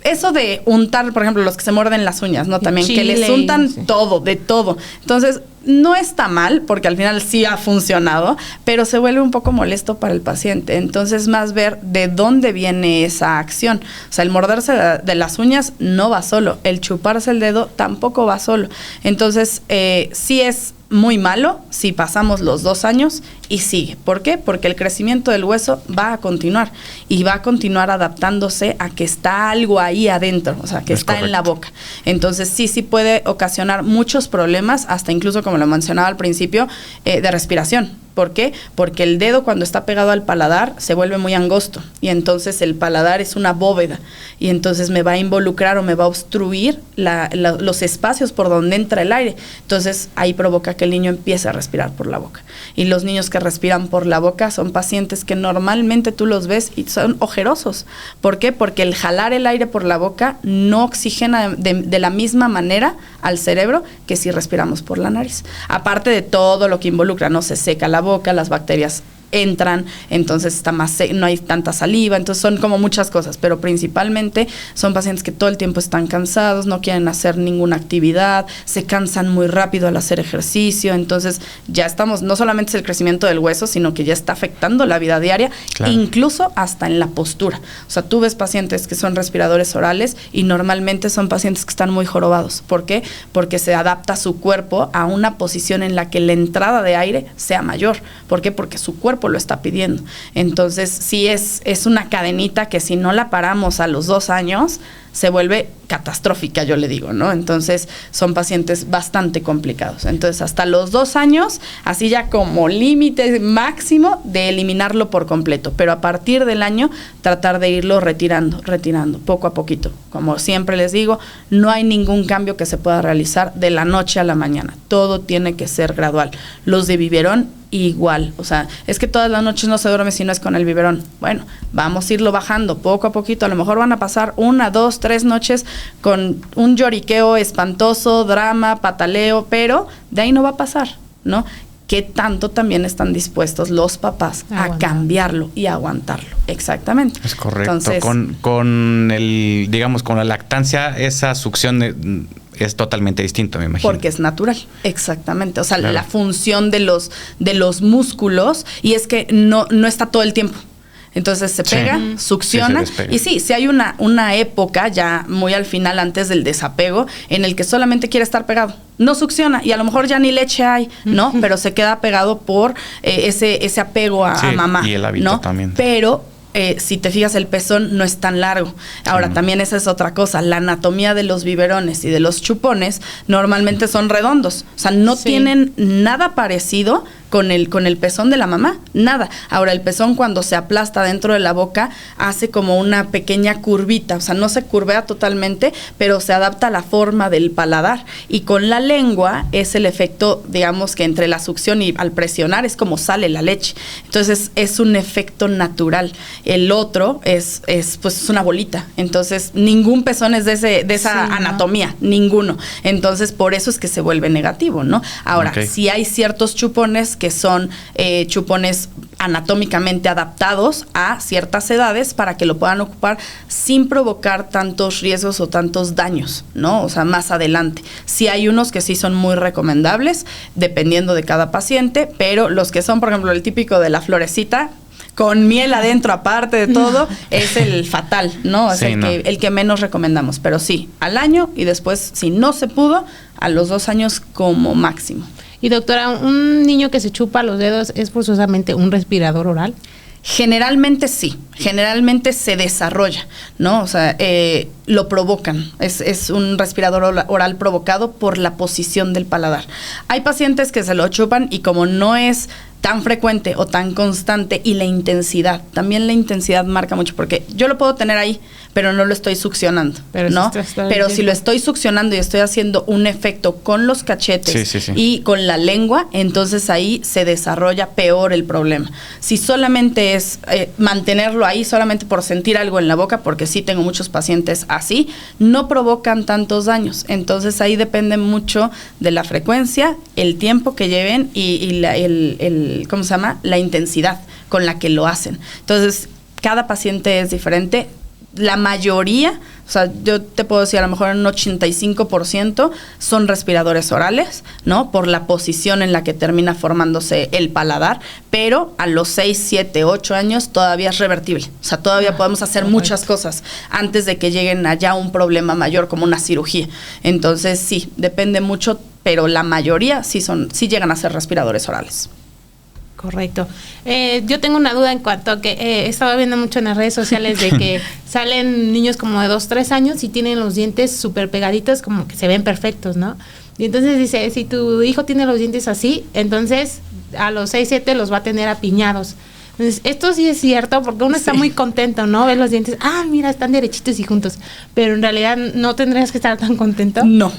Eso de untar, por ejemplo, los que se muerden las uñas, ¿no? También Chile, que les untan todo, de todo. Entonces, no está mal, porque al final sí ha funcionado, pero se vuelve un poco molesto para el paciente. Entonces, más ver de dónde viene esa acción. O sea, el morderse de las uñas no va solo. El chuparse el dedo tampoco va solo. Entonces, sí es muy malo si pasamos los 2 años y sigue. ¿Por qué? Porque el crecimiento del hueso va a continuar y va a continuar adaptándose a que está algo ahí adentro, o sea, que está correcto en la boca. Entonces, sí puede ocasionar muchos problemas, hasta incluso, como lo mencionaba al principio, de respiración. ¿Por qué? Porque el dedo, cuando está pegado al paladar, se vuelve muy angosto y entonces el paladar es una bóveda y entonces me va a involucrar o me va a obstruir los espacios por donde entra el aire. Entonces ahí provoca que el niño empiece a respirar por la boca. Y los niños que respiran por la boca son pacientes que normalmente tú los ves y son ojerosos. ¿Por qué? Porque el jalar el aire por la boca no oxigena de la misma manera al cerebro que si respiramos por la nariz. Aparte de todo lo que involucra, no se seca la boca, las bacterias entran, entonces está no hay tanta saliva, entonces son como muchas cosas, pero principalmente son pacientes que todo el tiempo están cansados, no quieren hacer ninguna actividad, se cansan muy rápido al hacer ejercicio, entonces ya estamos, no solamente es el crecimiento del hueso, sino que ya está afectando la vida diaria, claro, incluso hasta en la postura. O sea, tú ves pacientes que son respiradores orales y normalmente son pacientes que están muy jorobados. ¿Por qué? Porque se adapta su cuerpo a una posición en la que la entrada de aire sea mayor. ¿Por qué? Porque su cuerpo lo está pidiendo. Entonces, sí es una cadenita que si no la paramos a los 2 años, se vuelve catastrófica, yo le digo, ¿no? Entonces, son pacientes bastante complicados. Entonces, hasta los 2 años, así ya como límite máximo de eliminarlo por completo. Pero a partir del año, tratar de irlo retirando, poco a poquito. Como siempre les digo, no hay ningún cambio que se pueda realizar de la noche a la mañana. Todo tiene que ser gradual. Los de biberón, igual. O sea, es que todas las noches no se duerme si no es con el biberón. Bueno, vamos a irlo bajando poco a poquito. A lo mejor van a pasar 1, 2, 3 noches con un lloriqueo espantoso, drama, pataleo, pero de ahí no va a pasar, ¿no? ¿Qué tanto también están dispuestos los papás a cambiarlo y a aguantarlo? Exactamente. Es correcto. Entonces, con el, digamos, con la lactancia, esa succión es totalmente distinto, me imagino. Porque es natural, exactamente. O sea, claro, la función de los músculos, y es que no está todo el tiempo. Entonces se pega, succiona, y sí hay una época ya muy al final, antes del desapego, en el que solamente quiere estar pegado. no succiona y a lo mejor ya ni leche hay, ¿no? Pero se queda pegado por ese apego a mamá, y el hábito, ¿no? También. Pero si te fijas, el pezón no es tan largo. Ahora, también esa es otra cosa. La anatomía de los biberones y de los chupones normalmente son redondos. O sea, no tienen nada parecido con el pezón de la mamá, nada. Ahora, el pezón cuando se aplasta dentro de la boca hace como una pequeña curvita, o sea, no se curvea totalmente, pero se adapta a la forma del paladar. Y con la lengua es el efecto, digamos, que entre la succión y al presionar es como sale la leche. Entonces, es un efecto natural. El otro es una bolita. Entonces, ningún pezón es de esa anatomía, ninguno. Entonces, por eso es que se vuelve negativo, ¿no? Ahora, si hay ciertos chupones que son chupones anatómicamente adaptados a ciertas edades para que lo puedan ocupar sin provocar tantos riesgos o tantos daños, ¿no? O sea, más adelante. Sí hay unos que sí son muy recomendables, dependiendo de cada paciente, pero los que son, por ejemplo, el típico de la florecita, con miel adentro, aparte de todo, es el fatal, ¿no? Es el que menos recomendamos. Pero sí, al año y después, si no se pudo, a los 2 años como máximo. Y doctora, ¿un niño que se chupa los dedos es forzosamente un respirador oral? Generalmente sí, generalmente se desarrolla, ¿no? O sea, lo provocan, es un respirador oral provocado por la posición del paladar. Hay pacientes que se lo chupan y como no es tan frecuente o tan constante, y la intensidad, también la intensidad marca mucho, porque yo lo puedo tener ahí, pero no lo estoy succionando, ¿no? Pero si lo estoy succionando y estoy haciendo un efecto con los cachetes y con la lengua, entonces ahí se desarrolla peor el problema. Si solamente es mantenerlo ahí solamente por sentir algo en la boca, porque sí tengo muchos pacientes así, no provocan tantos daños. Entonces ahí depende mucho de la frecuencia, el tiempo que lleven y ¿cómo se llama? La intensidad con la que lo hacen. Entonces, cada paciente es diferente. La mayoría, o sea, yo te puedo decir a lo mejor un 85% son respiradores orales, ¿no? Por la posición en la que termina formándose el paladar, pero a los 6, 7, 8 años todavía es revertible. O sea, todavía podemos hacer muchas cosas antes de que lleguen allá a un problema mayor como una cirugía. Entonces, sí, depende mucho, pero la mayoría sí llegan a ser respiradores orales. Correcto. Yo tengo una duda en cuanto a que he estado viendo mucho en las redes sociales de que salen niños como de 2, 3 años y tienen los dientes súper pegaditos, como que se ven perfectos, ¿no? Y entonces dice, si tu hijo tiene los dientes así, entonces a los 6, 7 los va a tener apiñados. Entonces, esto sí es cierto, porque uno está muy contento, ¿no? Ve los dientes, mira, están derechitos y juntos, pero en realidad no tendrías que estar tan contento. No,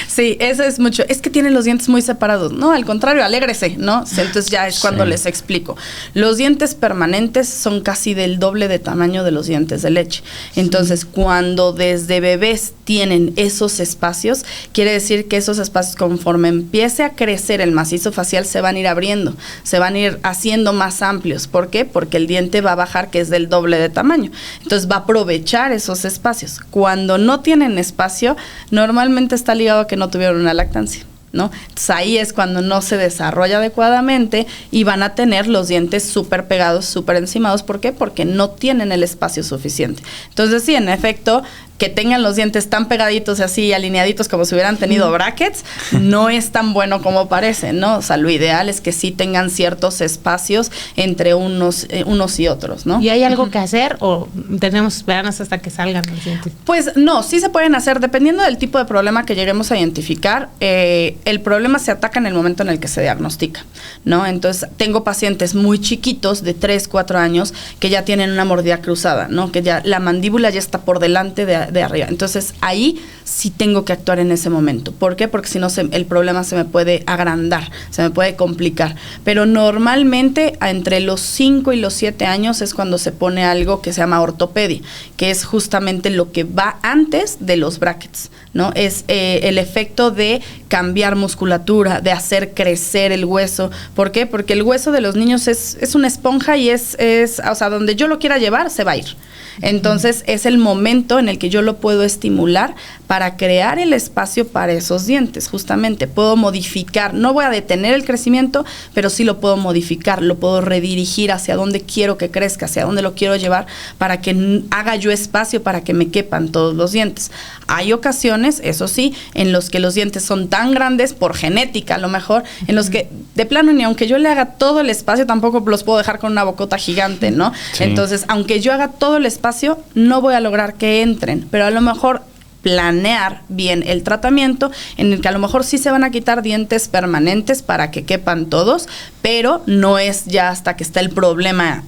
sí, eso es mucho. Es que tienen los dientes muy separados. No, al contrario, alégrese, ¿no? Entonces ya es cuando les explico. Los dientes permanentes son casi del doble de tamaño de los dientes de leche. Entonces, cuando desde bebés tienen esos espacios, quiere decir que esos espacios, conforme empiece a crecer el macizo facial, se van a ir abriendo, se van a ir haciendo más amplios. ¿Por qué? Porque el diente va a bajar, que es del doble de tamaño. Entonces va a aprovechar esos espacios. Cuando no tienen espacio, normalmente está ligado a que no tuvieron una lactancia, ¿no? Entonces ahí es cuando no se desarrolla adecuadamente y van a tener los dientes súper pegados, súper encimados. ¿Por qué? Porque no tienen el espacio suficiente. Entonces sí, en efecto, que tengan los dientes tan pegaditos y así alineaditos como si hubieran tenido brackets, no es tan bueno como parece, ¿no? O sea, lo ideal es que sí tengan ciertos espacios entre unos y otros, ¿no? ¿Y hay algo que hacer o tenemos que esperarnos hasta que salgan los dientes? Pues no, sí se pueden hacer, dependiendo del tipo de problema que lleguemos a identificar. El problema se ataca en el momento en el que se diagnostica, ¿no? Entonces, tengo pacientes muy chiquitos, de 3, 4 años, que ya tienen una mordida cruzada, ¿no? Que ya la mandíbula ya está por delante de arriba. Entonces, ahí sí tengo que actuar en ese momento. ¿Por qué? Porque si no, el problema se me puede agrandar, se me puede complicar. Pero normalmente, entre los 5 y los 7 años es cuando se pone algo que se llama ortopedia, que es justamente lo que va antes de los brackets, ¿no? Es el efecto de cambiar musculatura, de hacer crecer el hueso. ¿Por qué? Porque el hueso de los niños es una esponja y o sea, donde yo lo quiera llevar, se va a ir. Entonces, es el momento en el que yo yo lo puedo estimular para crear el espacio para esos dientes. Justamente puedo modificar, no voy a detener el crecimiento, pero sí lo puedo modificar, lo puedo redirigir hacia dónde quiero que crezca, hacia dónde lo quiero llevar, para que haga yo espacio para que me quepan todos los dientes. Hay ocasiones, eso sí, en los que los dientes son tan grandes, por genética a lo mejor, en los que de plano ni aunque yo le haga todo el espacio, tampoco los puedo dejar con una bocota gigante, ¿no? Sí. Entonces, aunque yo haga todo el espacio, no voy a lograr que entren, pero a lo mejor planear bien el tratamiento en el que a lo mejor sí se van a quitar dientes permanentes para que quepan todos, pero no es ya hasta que está el problema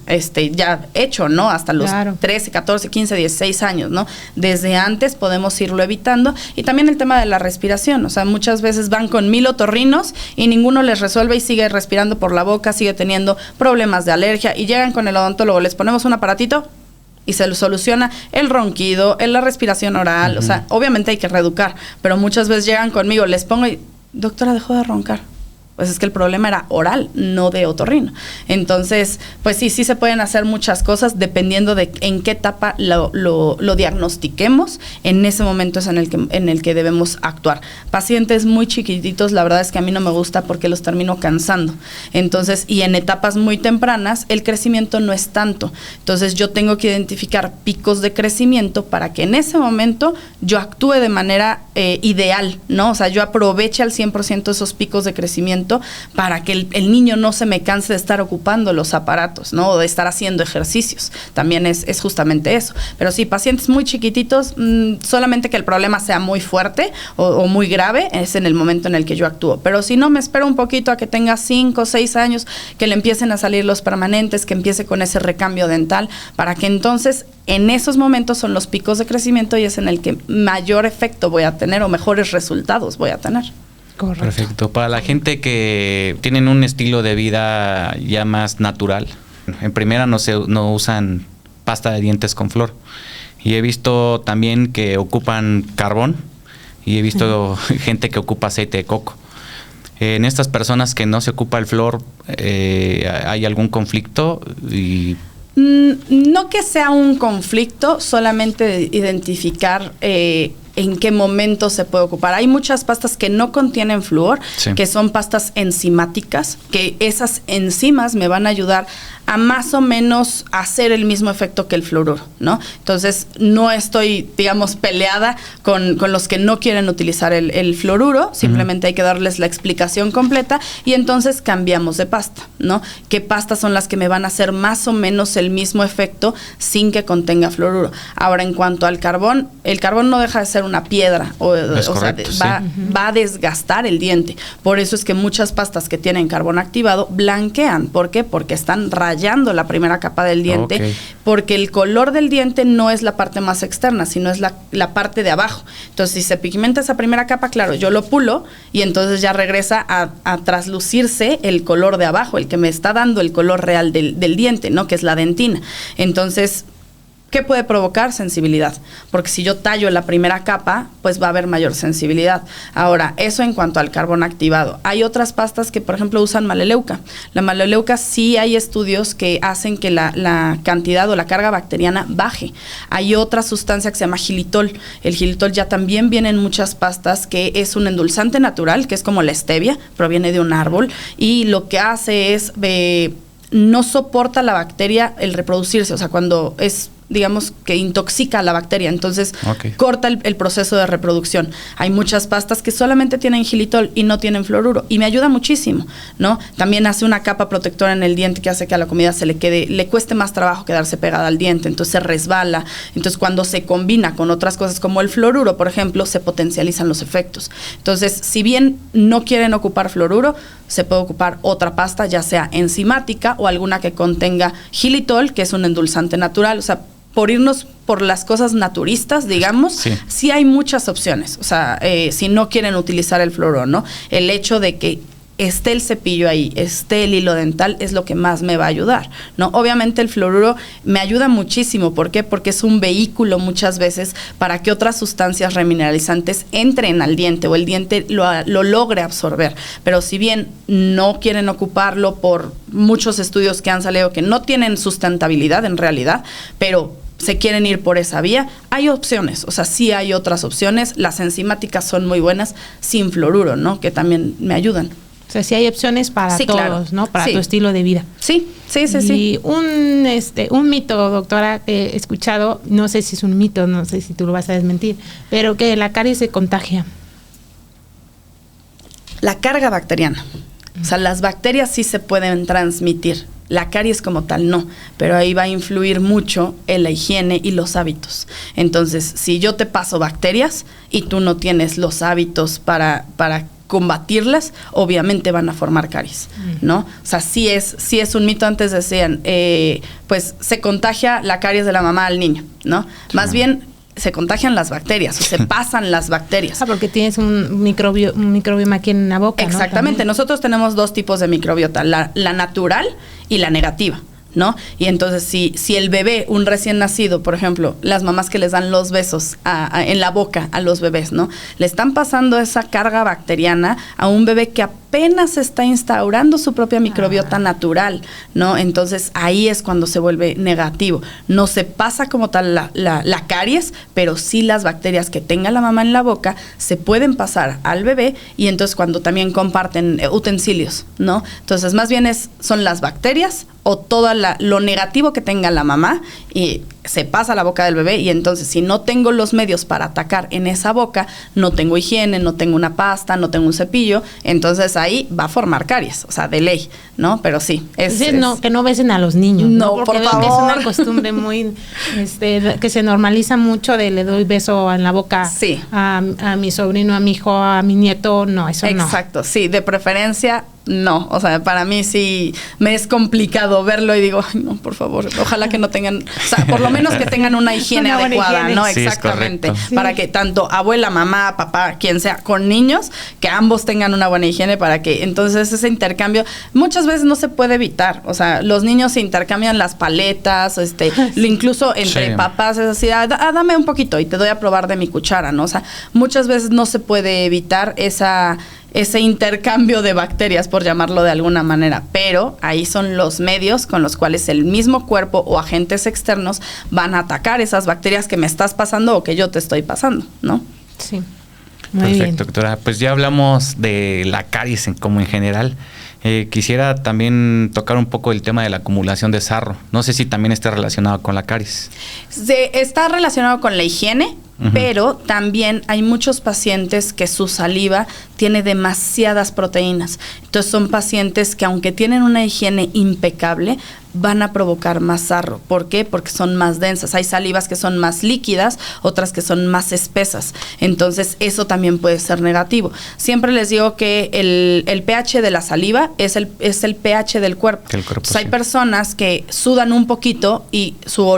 ya hecho, ¿no? Hasta los 13, 14, 15, 16 años, ¿no? Desde antes podemos irlo evitando. Y también el tema de la respiración, o sea, muchas veces van con 1000 otorrinos y ninguno les resuelve y sigue respirando por la boca, sigue teniendo problemas de alergia y llegan con el odontólogo, les ponemos un aparatito y se soluciona el ronquido, la respiración oral, o sea, obviamente hay que reeducar, pero muchas veces llegan conmigo, les pongo y, doctora, dejó de roncar. Pues es que el problema era oral, no de otorrino. Entonces, pues sí se pueden hacer muchas cosas dependiendo de en qué etapa lo diagnostiquemos. En ese momento es en el que debemos actuar. Pacientes muy chiquititos, la verdad es que a mí no me gusta porque los termino cansando. Entonces, y en etapas muy tempranas, el crecimiento no es tanto. Entonces, yo tengo que identificar picos de crecimiento para que en ese momento yo actúe de manera ideal, ¿no? O sea, yo aproveche al 100% esos picos de crecimiento para que el niño no se me canse de estar ocupando los aparatos, ¿no? O de estar haciendo ejercicios. También es justamente eso. Pero sí, pacientes muy chiquititos, solamente que el problema sea muy fuerte o muy grave, es en el momento en el que yo actúo. Pero si no, me espero un poquito a que tenga 5 o 6 años, que le empiecen a salir los permanentes, que empiece con ese recambio dental, para que entonces en esos momentos son los picos de crecimiento y es en el que mayor efecto voy a tener o mejores resultados voy a tener. Correcto. Perfecto. Para la gente que tienen un estilo de vida ya más natural, en primera no usan pasta de dientes con flor. Y he visto también que ocupan carbón y he visto gente que ocupa aceite de coco. En estas personas que no se ocupa el flor, ¿hay algún conflicto? No que sea un conflicto, solamente identificar en qué momento se puede ocupar. Hay muchas pastas que no contienen flúor, sí, que son pastas enzimáticas, que esas enzimas me van a ayudar a más o menos hacer el mismo efecto que el fluoruro, ¿no? Entonces, no estoy, digamos, peleada con los que no quieren utilizar el fluoruro, simplemente hay que darles la explicación completa y entonces cambiamos de pasta, ¿no? ¿Qué pastas son las que me van a hacer más o menos el mismo efecto sin que contenga fluoruro? Ahora, en cuanto al carbón, el carbón no deja de ser una piedra, correcto, sea, va a desgastar el diente. Por eso es que muchas pastas que tienen carbón activado blanquean. ¿Por qué? Porque están rayando la primera capa del diente, porque el color del diente no es la parte más externa, sino es la parte de abajo. Entonces, si se pigmenta esa primera capa, claro, yo lo pulo y entonces ya regresa a traslucirse el color de abajo, el que me está dando el color real del diente, ¿no? Que es la dentina. Entonces, ¿qué puede provocar? Sensibilidad, porque si yo tallo la primera capa, pues va a haber mayor sensibilidad. Ahora, eso en cuanto al carbón activado. Hay otras pastas que, por ejemplo, usan maloleuca. La maloleuca sí hay estudios que hacen que la cantidad o la carga bacteriana baje. Hay otra sustancia que se llama xilitol. El xilitol ya también viene en muchas pastas, que es un endulzante natural, que es como la stevia, proviene de un árbol, y lo que hace es, no soporta la bacteria el reproducirse, o sea, cuando es, digamos, que intoxica a la bacteria, entonces corta el proceso de reproducción. Hay muchas pastas que solamente tienen xilitol y no tienen fluoruro, y me ayuda muchísimo, ¿no? También hace una capa protectora en el diente que hace que a la comida le cueste más trabajo quedarse pegada al diente, entonces se resbala. Entonces, cuando se combina con otras cosas como el fluoruro, por ejemplo, se potencializan los efectos. Entonces, si bien no quieren ocupar fluoruro, se puede ocupar otra pasta, ya sea enzimática o alguna que contenga xilitol, que es un endulzante natural. O sea, por irnos por las cosas naturistas, digamos, sí hay muchas opciones. O sea, si no quieren utilizar el fluoruro, ¿no? El hecho de que esté el cepillo ahí, esté el hilo dental, es lo que más me va a ayudar, ¿no? Obviamente el fluoruro me ayuda muchísimo. ¿Por qué? Porque es un vehículo muchas veces para que otras sustancias remineralizantes entren al diente o el diente lo logre absorber. Pero si bien no quieren ocuparlo por muchos estudios que han salido que no tienen sustentabilidad en realidad, pero se quieren ir por esa vía, hay opciones, o sea, sí hay otras opciones. Las enzimáticas son muy buenas, sin fluoruro, ¿no? Que también me ayudan. O sea, sí hay opciones para todos, claro, ¿no? Para tu estilo de vida. Sí. Y un mito, doctora, que he escuchado, no sé si es un mito, no sé si tú lo vas a desmentir, pero que la caries se contagia. La carga bacteriana. O sea, las bacterias sí se pueden transmitir. La caries como tal no, pero ahí va a influir mucho en la higiene y los hábitos. Entonces, si yo te paso bacterias y tú no tienes los hábitos para combatirlas, obviamente van a formar caries, ¿no? O sea, sí es un mito. Antes decían, pues se contagia la caries de la mamá al niño, ¿no? Más bien se contagian las bacterias, o se pasan las bacterias. Porque tienes un microbioma aquí en la boca, exactamente, ¿no? Nosotros tenemos dos tipos de microbiota, la natural y la negativa, ¿no? Y entonces si el bebé, un recién nacido, por ejemplo, las mamás que les dan los besos en la boca a los bebés, ¿no? Le están pasando esa carga bacteriana a un bebé que apenas está instaurando su propia microbiota natural, ¿no? Entonces ahí es cuando se vuelve negativo. No se pasa como tal la caries, pero sí las bacterias que tenga la mamá en la boca se pueden pasar al bebé, y entonces cuando también comparten utensilios, ¿no? Entonces más bien son las bacterias o todo lo negativo que tenga la mamá, y se pasa a la boca del bebé, y entonces si no tengo los medios para atacar en esa boca, no tengo higiene, no tengo una pasta, no tengo un cepillo, entonces ahí va a formar caries, o sea, de ley, ¿no? Pero sí, que no besen a los niños, ¿no? Porque por favor. Es una costumbre muy, que se normaliza mucho de le doy beso en la boca a mi sobrino, a mi hijo, a mi nieto, no, eso no. Exacto, sí, de preferencia no, o sea, para mí sí me es complicado verlo y digo, ay, no, por favor, ojalá que no tengan, o sea, por lo menos que tengan una higiene adecuada, higiene, ¿no? Sí, exactamente, para que tanto abuela, mamá, papá, quien sea, con niños, que ambos tengan una buena higiene, para que entonces ese intercambio muchas veces no se puede evitar, o sea, los niños se intercambian las paletas, incluso entre papás es así, dame un poquito y te doy a probar de mi cuchara, ¿no? O sea, muchas veces no se puede evitar ese intercambio de bacterias, por llamarlo de alguna manera, pero ahí son los medios con los cuales el mismo cuerpo o agentes externos van a atacar esas bacterias que me estás pasando o que yo te estoy pasando, ¿no? Sí. Muy bien, doctora. Pues ya hablamos de la caries como en general. Quisiera también tocar un poco el tema de la acumulación de sarro. No sé si también está relacionado con la caries. Está relacionado con la higiene, pero también hay muchos pacientes que su saliva tiene demasiadas proteínas. Entonces son pacientes que, aunque tienen una higiene impecable, van a provocar más sarro. ¿Por qué? Porque son más densas. Hay salivas que son más líquidas, otras que son más espesas. Entonces eso también puede ser negativo. Siempre les digo que el pH de la saliva es el pH del cuerpo. Entonces, hay personas que sudan un poquito y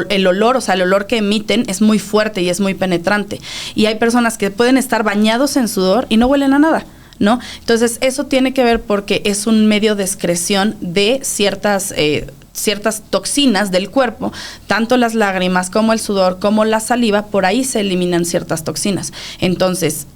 el olor, o sea, el olor que emiten es muy fuerte y es muy penetrante. Y hay personas que pueden estar bañados en sudor y no huelen a nada, ¿no? Entonces eso tiene que ver porque es un medio de excreción de ciertas toxinas del cuerpo, tanto las lágrimas como el sudor como la saliva, por ahí se eliminan ciertas toxinas. Entonces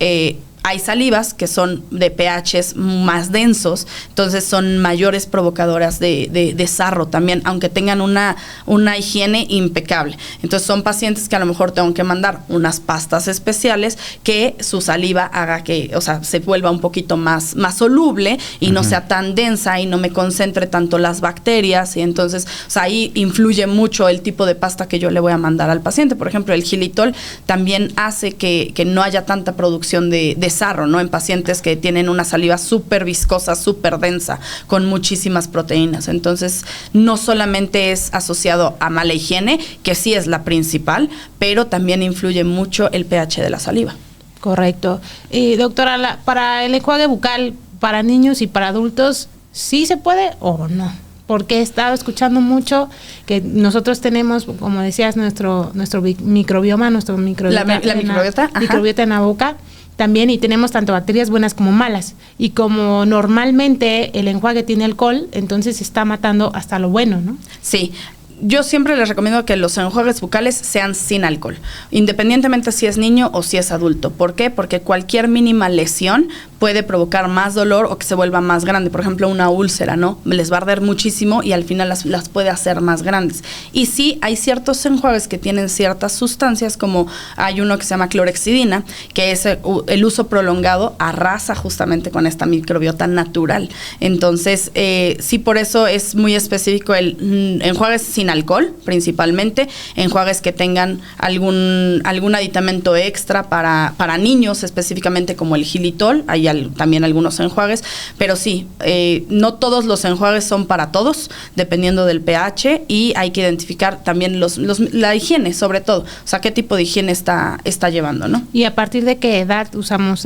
hay salivas que son de pHs más densos, entonces son mayores provocadoras de sarro también, aunque tengan una higiene impecable. Entonces son pacientes que a lo mejor tengo que mandar unas pastas especiales que su saliva haga que, o sea, se vuelva un poquito más soluble y no sea tan densa y no me concentre tanto las bacterias. Y entonces, o sea, ahí influye mucho el tipo de pasta que yo le voy a mandar al paciente. Por ejemplo, el xilitol también hace que no haya tanta producción de sarro, ¿no? En pacientes que tienen una saliva súper viscosa, súper densa, con muchísimas proteínas. Entonces, no solamente es asociado a mala higiene, que sí es la principal, pero también influye mucho el pH de la saliva. Correcto. Doctora, para el enjuague bucal, para niños y para adultos, ¿sí se puede o no? Porque he estado escuchando mucho que nosotros tenemos, como decías, nuestro microbioma, la microbiota en la boca también, y tenemos tanto bacterias buenas como malas. Y como normalmente el enjuague tiene alcohol, entonces se está matando hasta lo bueno, ¿no? Sí. yo siempre les recomiendo que los enjuagues bucales sean sin alcohol, independientemente si es niño o si es adulto. ¿Por qué? Porque cualquier mínima lesión puede provocar más dolor o que se vuelva más grande. Por ejemplo, una úlcera, ¿no? Les va a arder muchísimo y al final las puede hacer más grandes. Y sí, hay ciertos enjuagues que tienen ciertas sustancias, como hay uno que se llama clorhexidina, que es el uso prolongado arrasa justamente con esta microbiota natural. Entonces, sí, por eso es muy específico el enjuagues sin alcohol, principalmente, enjuagues que tengan algún aditamento extra para niños, específicamente como el xilitol. Hay también algunos enjuagues, pero sí, no todos los enjuagues son para todos, dependiendo del pH, y hay que identificar también la higiene, sobre todo, o sea, qué tipo de higiene está llevando, ¿no? ¿Y a partir de qué edad usamos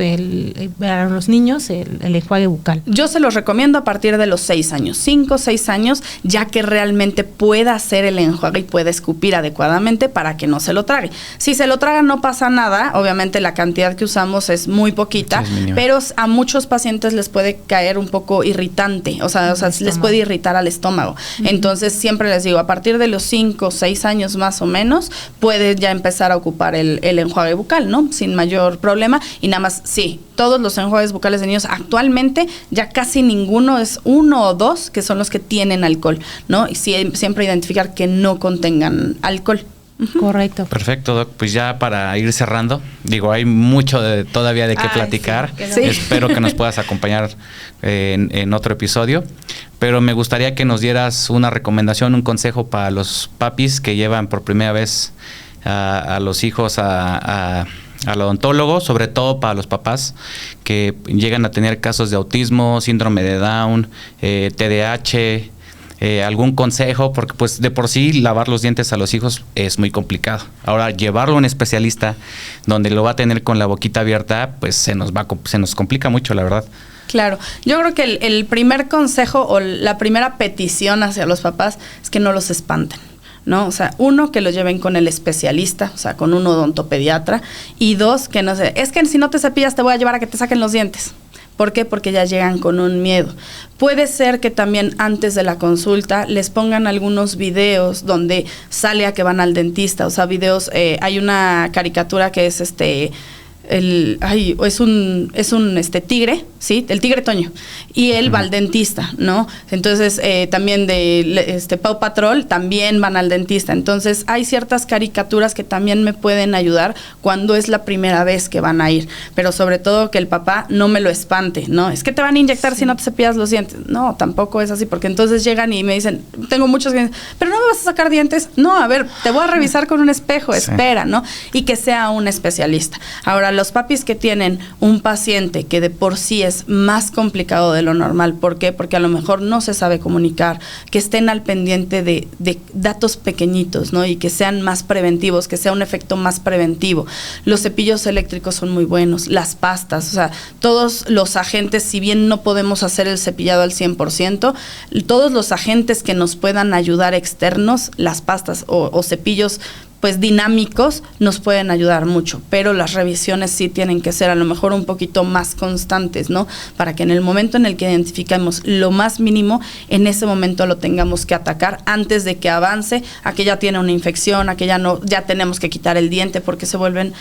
para los niños el enjuague bucal? Yo se los recomiendo a partir de los 6 años, 5 o 6 años, ya que realmente pueda hacer el enjuague y pueda escupir adecuadamente para que no se lo trague. Si se lo traga no pasa nada, obviamente la cantidad que usamos es muy poquita, pero a muchos pacientes les puede caer un poco irritante, o sea les puede irritar al estómago. Entonces siempre les digo, a partir de los 5 o 6 años más o menos, puede ya empezar a ocupar el enjuague bucal, ¿no? Sin mayor problema. Y nada más, sí, todos los enjuagues bucales de niños actualmente ya casi ninguno, es 1 o 2 que son los que tienen alcohol, ¿no? Y siempre identificar que no contengan alcohol. Correcto. Perfecto, Doc. Pues ya para ir cerrando, digo, hay mucho todavía de qué platicar. Sí. Espero que nos puedas acompañar en otro episodio. Pero me gustaría que nos dieras una recomendación, un consejo para los papis que llevan por primera vez a los hijos al odontólogo, sobre todo para los papás que llegan a tener casos de autismo, síndrome de Down, TDAH. Algún consejo, porque pues de por sí lavar los dientes a los hijos es muy complicado. Ahora, llevarlo a un especialista donde lo va a tener con la boquita abierta, pues se nos complica mucho, la verdad. Claro, yo creo que el primer consejo o la primera petición hacia los papás es que no los espanten, ¿no? O sea, 1, que los lleven con el especialista, o sea, con un odontopediatra, y 2, que no sé, es que si no te cepillas te voy a llevar a que te saquen los dientes. ¿Por qué? Porque ya llegan con un miedo. Puede ser que también antes de la consulta les pongan algunos videos donde sale a que van al dentista, o sea, videos, hay una caricatura que es es un tigre, ¿sí? El tigre Toño. Y él va al dentista, ¿no? Entonces, también de Paw Patrol también van al dentista. Entonces, hay ciertas caricaturas que también me pueden ayudar cuando es la primera vez que van a ir. Pero sobre todo que el papá no me lo espante, ¿no? Es que te van a inyectar si no te cepillas los dientes. No, tampoco es así, porque entonces llegan y me dicen, tengo muchos dientes, pero no me vas a sacar dientes. No, a ver, te voy a revisar con un espejo, espera, ¿no? Y que sea un especialista. Ahora, los papis que tienen un paciente que de por sí es más complicado de lo normal, ¿por qué? Porque a lo mejor no se sabe comunicar, que estén al pendiente de datos pequeñitos, ¿no? Y que sean más preventivos, que sea un efecto más preventivo. Los cepillos eléctricos son muy buenos, las pastas, o sea, todos los agentes, si bien no podemos hacer el cepillado al 100%, todos los agentes que nos puedan ayudar externos, las pastas o cepillos pues dinámicos, nos pueden ayudar mucho, pero las revisiones sí tienen que ser a lo mejor un poquito más constantes, ¿no? Para que en el momento en el que identificamos lo más mínimo, en ese momento lo tengamos que atacar antes de que avance a que ya tiene una infección, a que ya tenemos que quitar el diente, porque se vuelven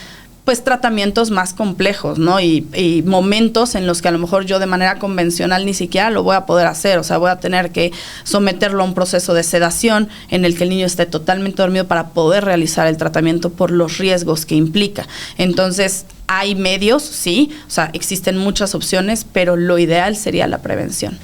pues tratamientos más complejos, ¿no? Y momentos en los que a lo mejor yo de manera convencional ni siquiera lo voy a poder hacer, o sea, voy a tener que someterlo a un proceso de sedación en el que el niño esté totalmente dormido para poder realizar el tratamiento por los riesgos que implica. Entonces, hay medios, sí, o sea, existen muchas opciones, pero lo ideal sería la prevención.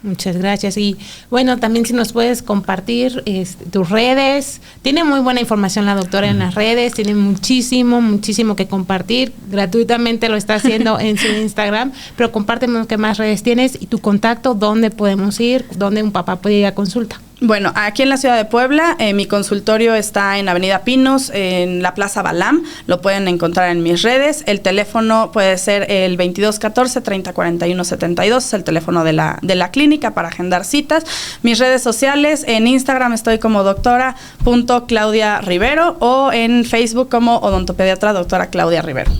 Muchas gracias. Y bueno, también si nos puedes compartir tus redes. Tiene muy buena información la doctora en las redes, tiene muchísimo que compartir. Gratuitamente lo está haciendo en su Instagram, pero compártenos qué más redes tienes y tu contacto, dónde podemos ir, dónde un papá puede ir a consulta. Bueno, aquí en la ciudad de Puebla, mi consultorio está en Avenida Pinos, en la Plaza Balam, lo pueden encontrar en mis redes. El teléfono puede ser el 2214-3041-72, es el teléfono de la clínica para agendar citas. Mis redes sociales, en Instagram estoy como doctora.claudia Rivero o en Facebook como odontopediatra doctora Claudia Rivero.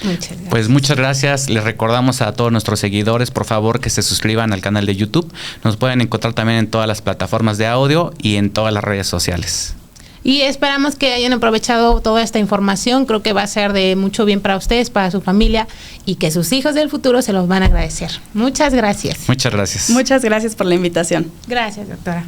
Muchas gracias. Pues muchas gracias. Les recordamos a todos nuestros seguidores, por favor, que se suscriban al canal de YouTube. Nos pueden encontrar también en todas las plataformas de audio y en todas las redes sociales. Y esperamos que hayan aprovechado toda esta información. Creo que va a ser de mucho bien para ustedes, para su familia, y que sus hijos del futuro se los van a agradecer. Muchas gracias. Muchas gracias. Muchas gracias por la invitación. Gracias, doctora.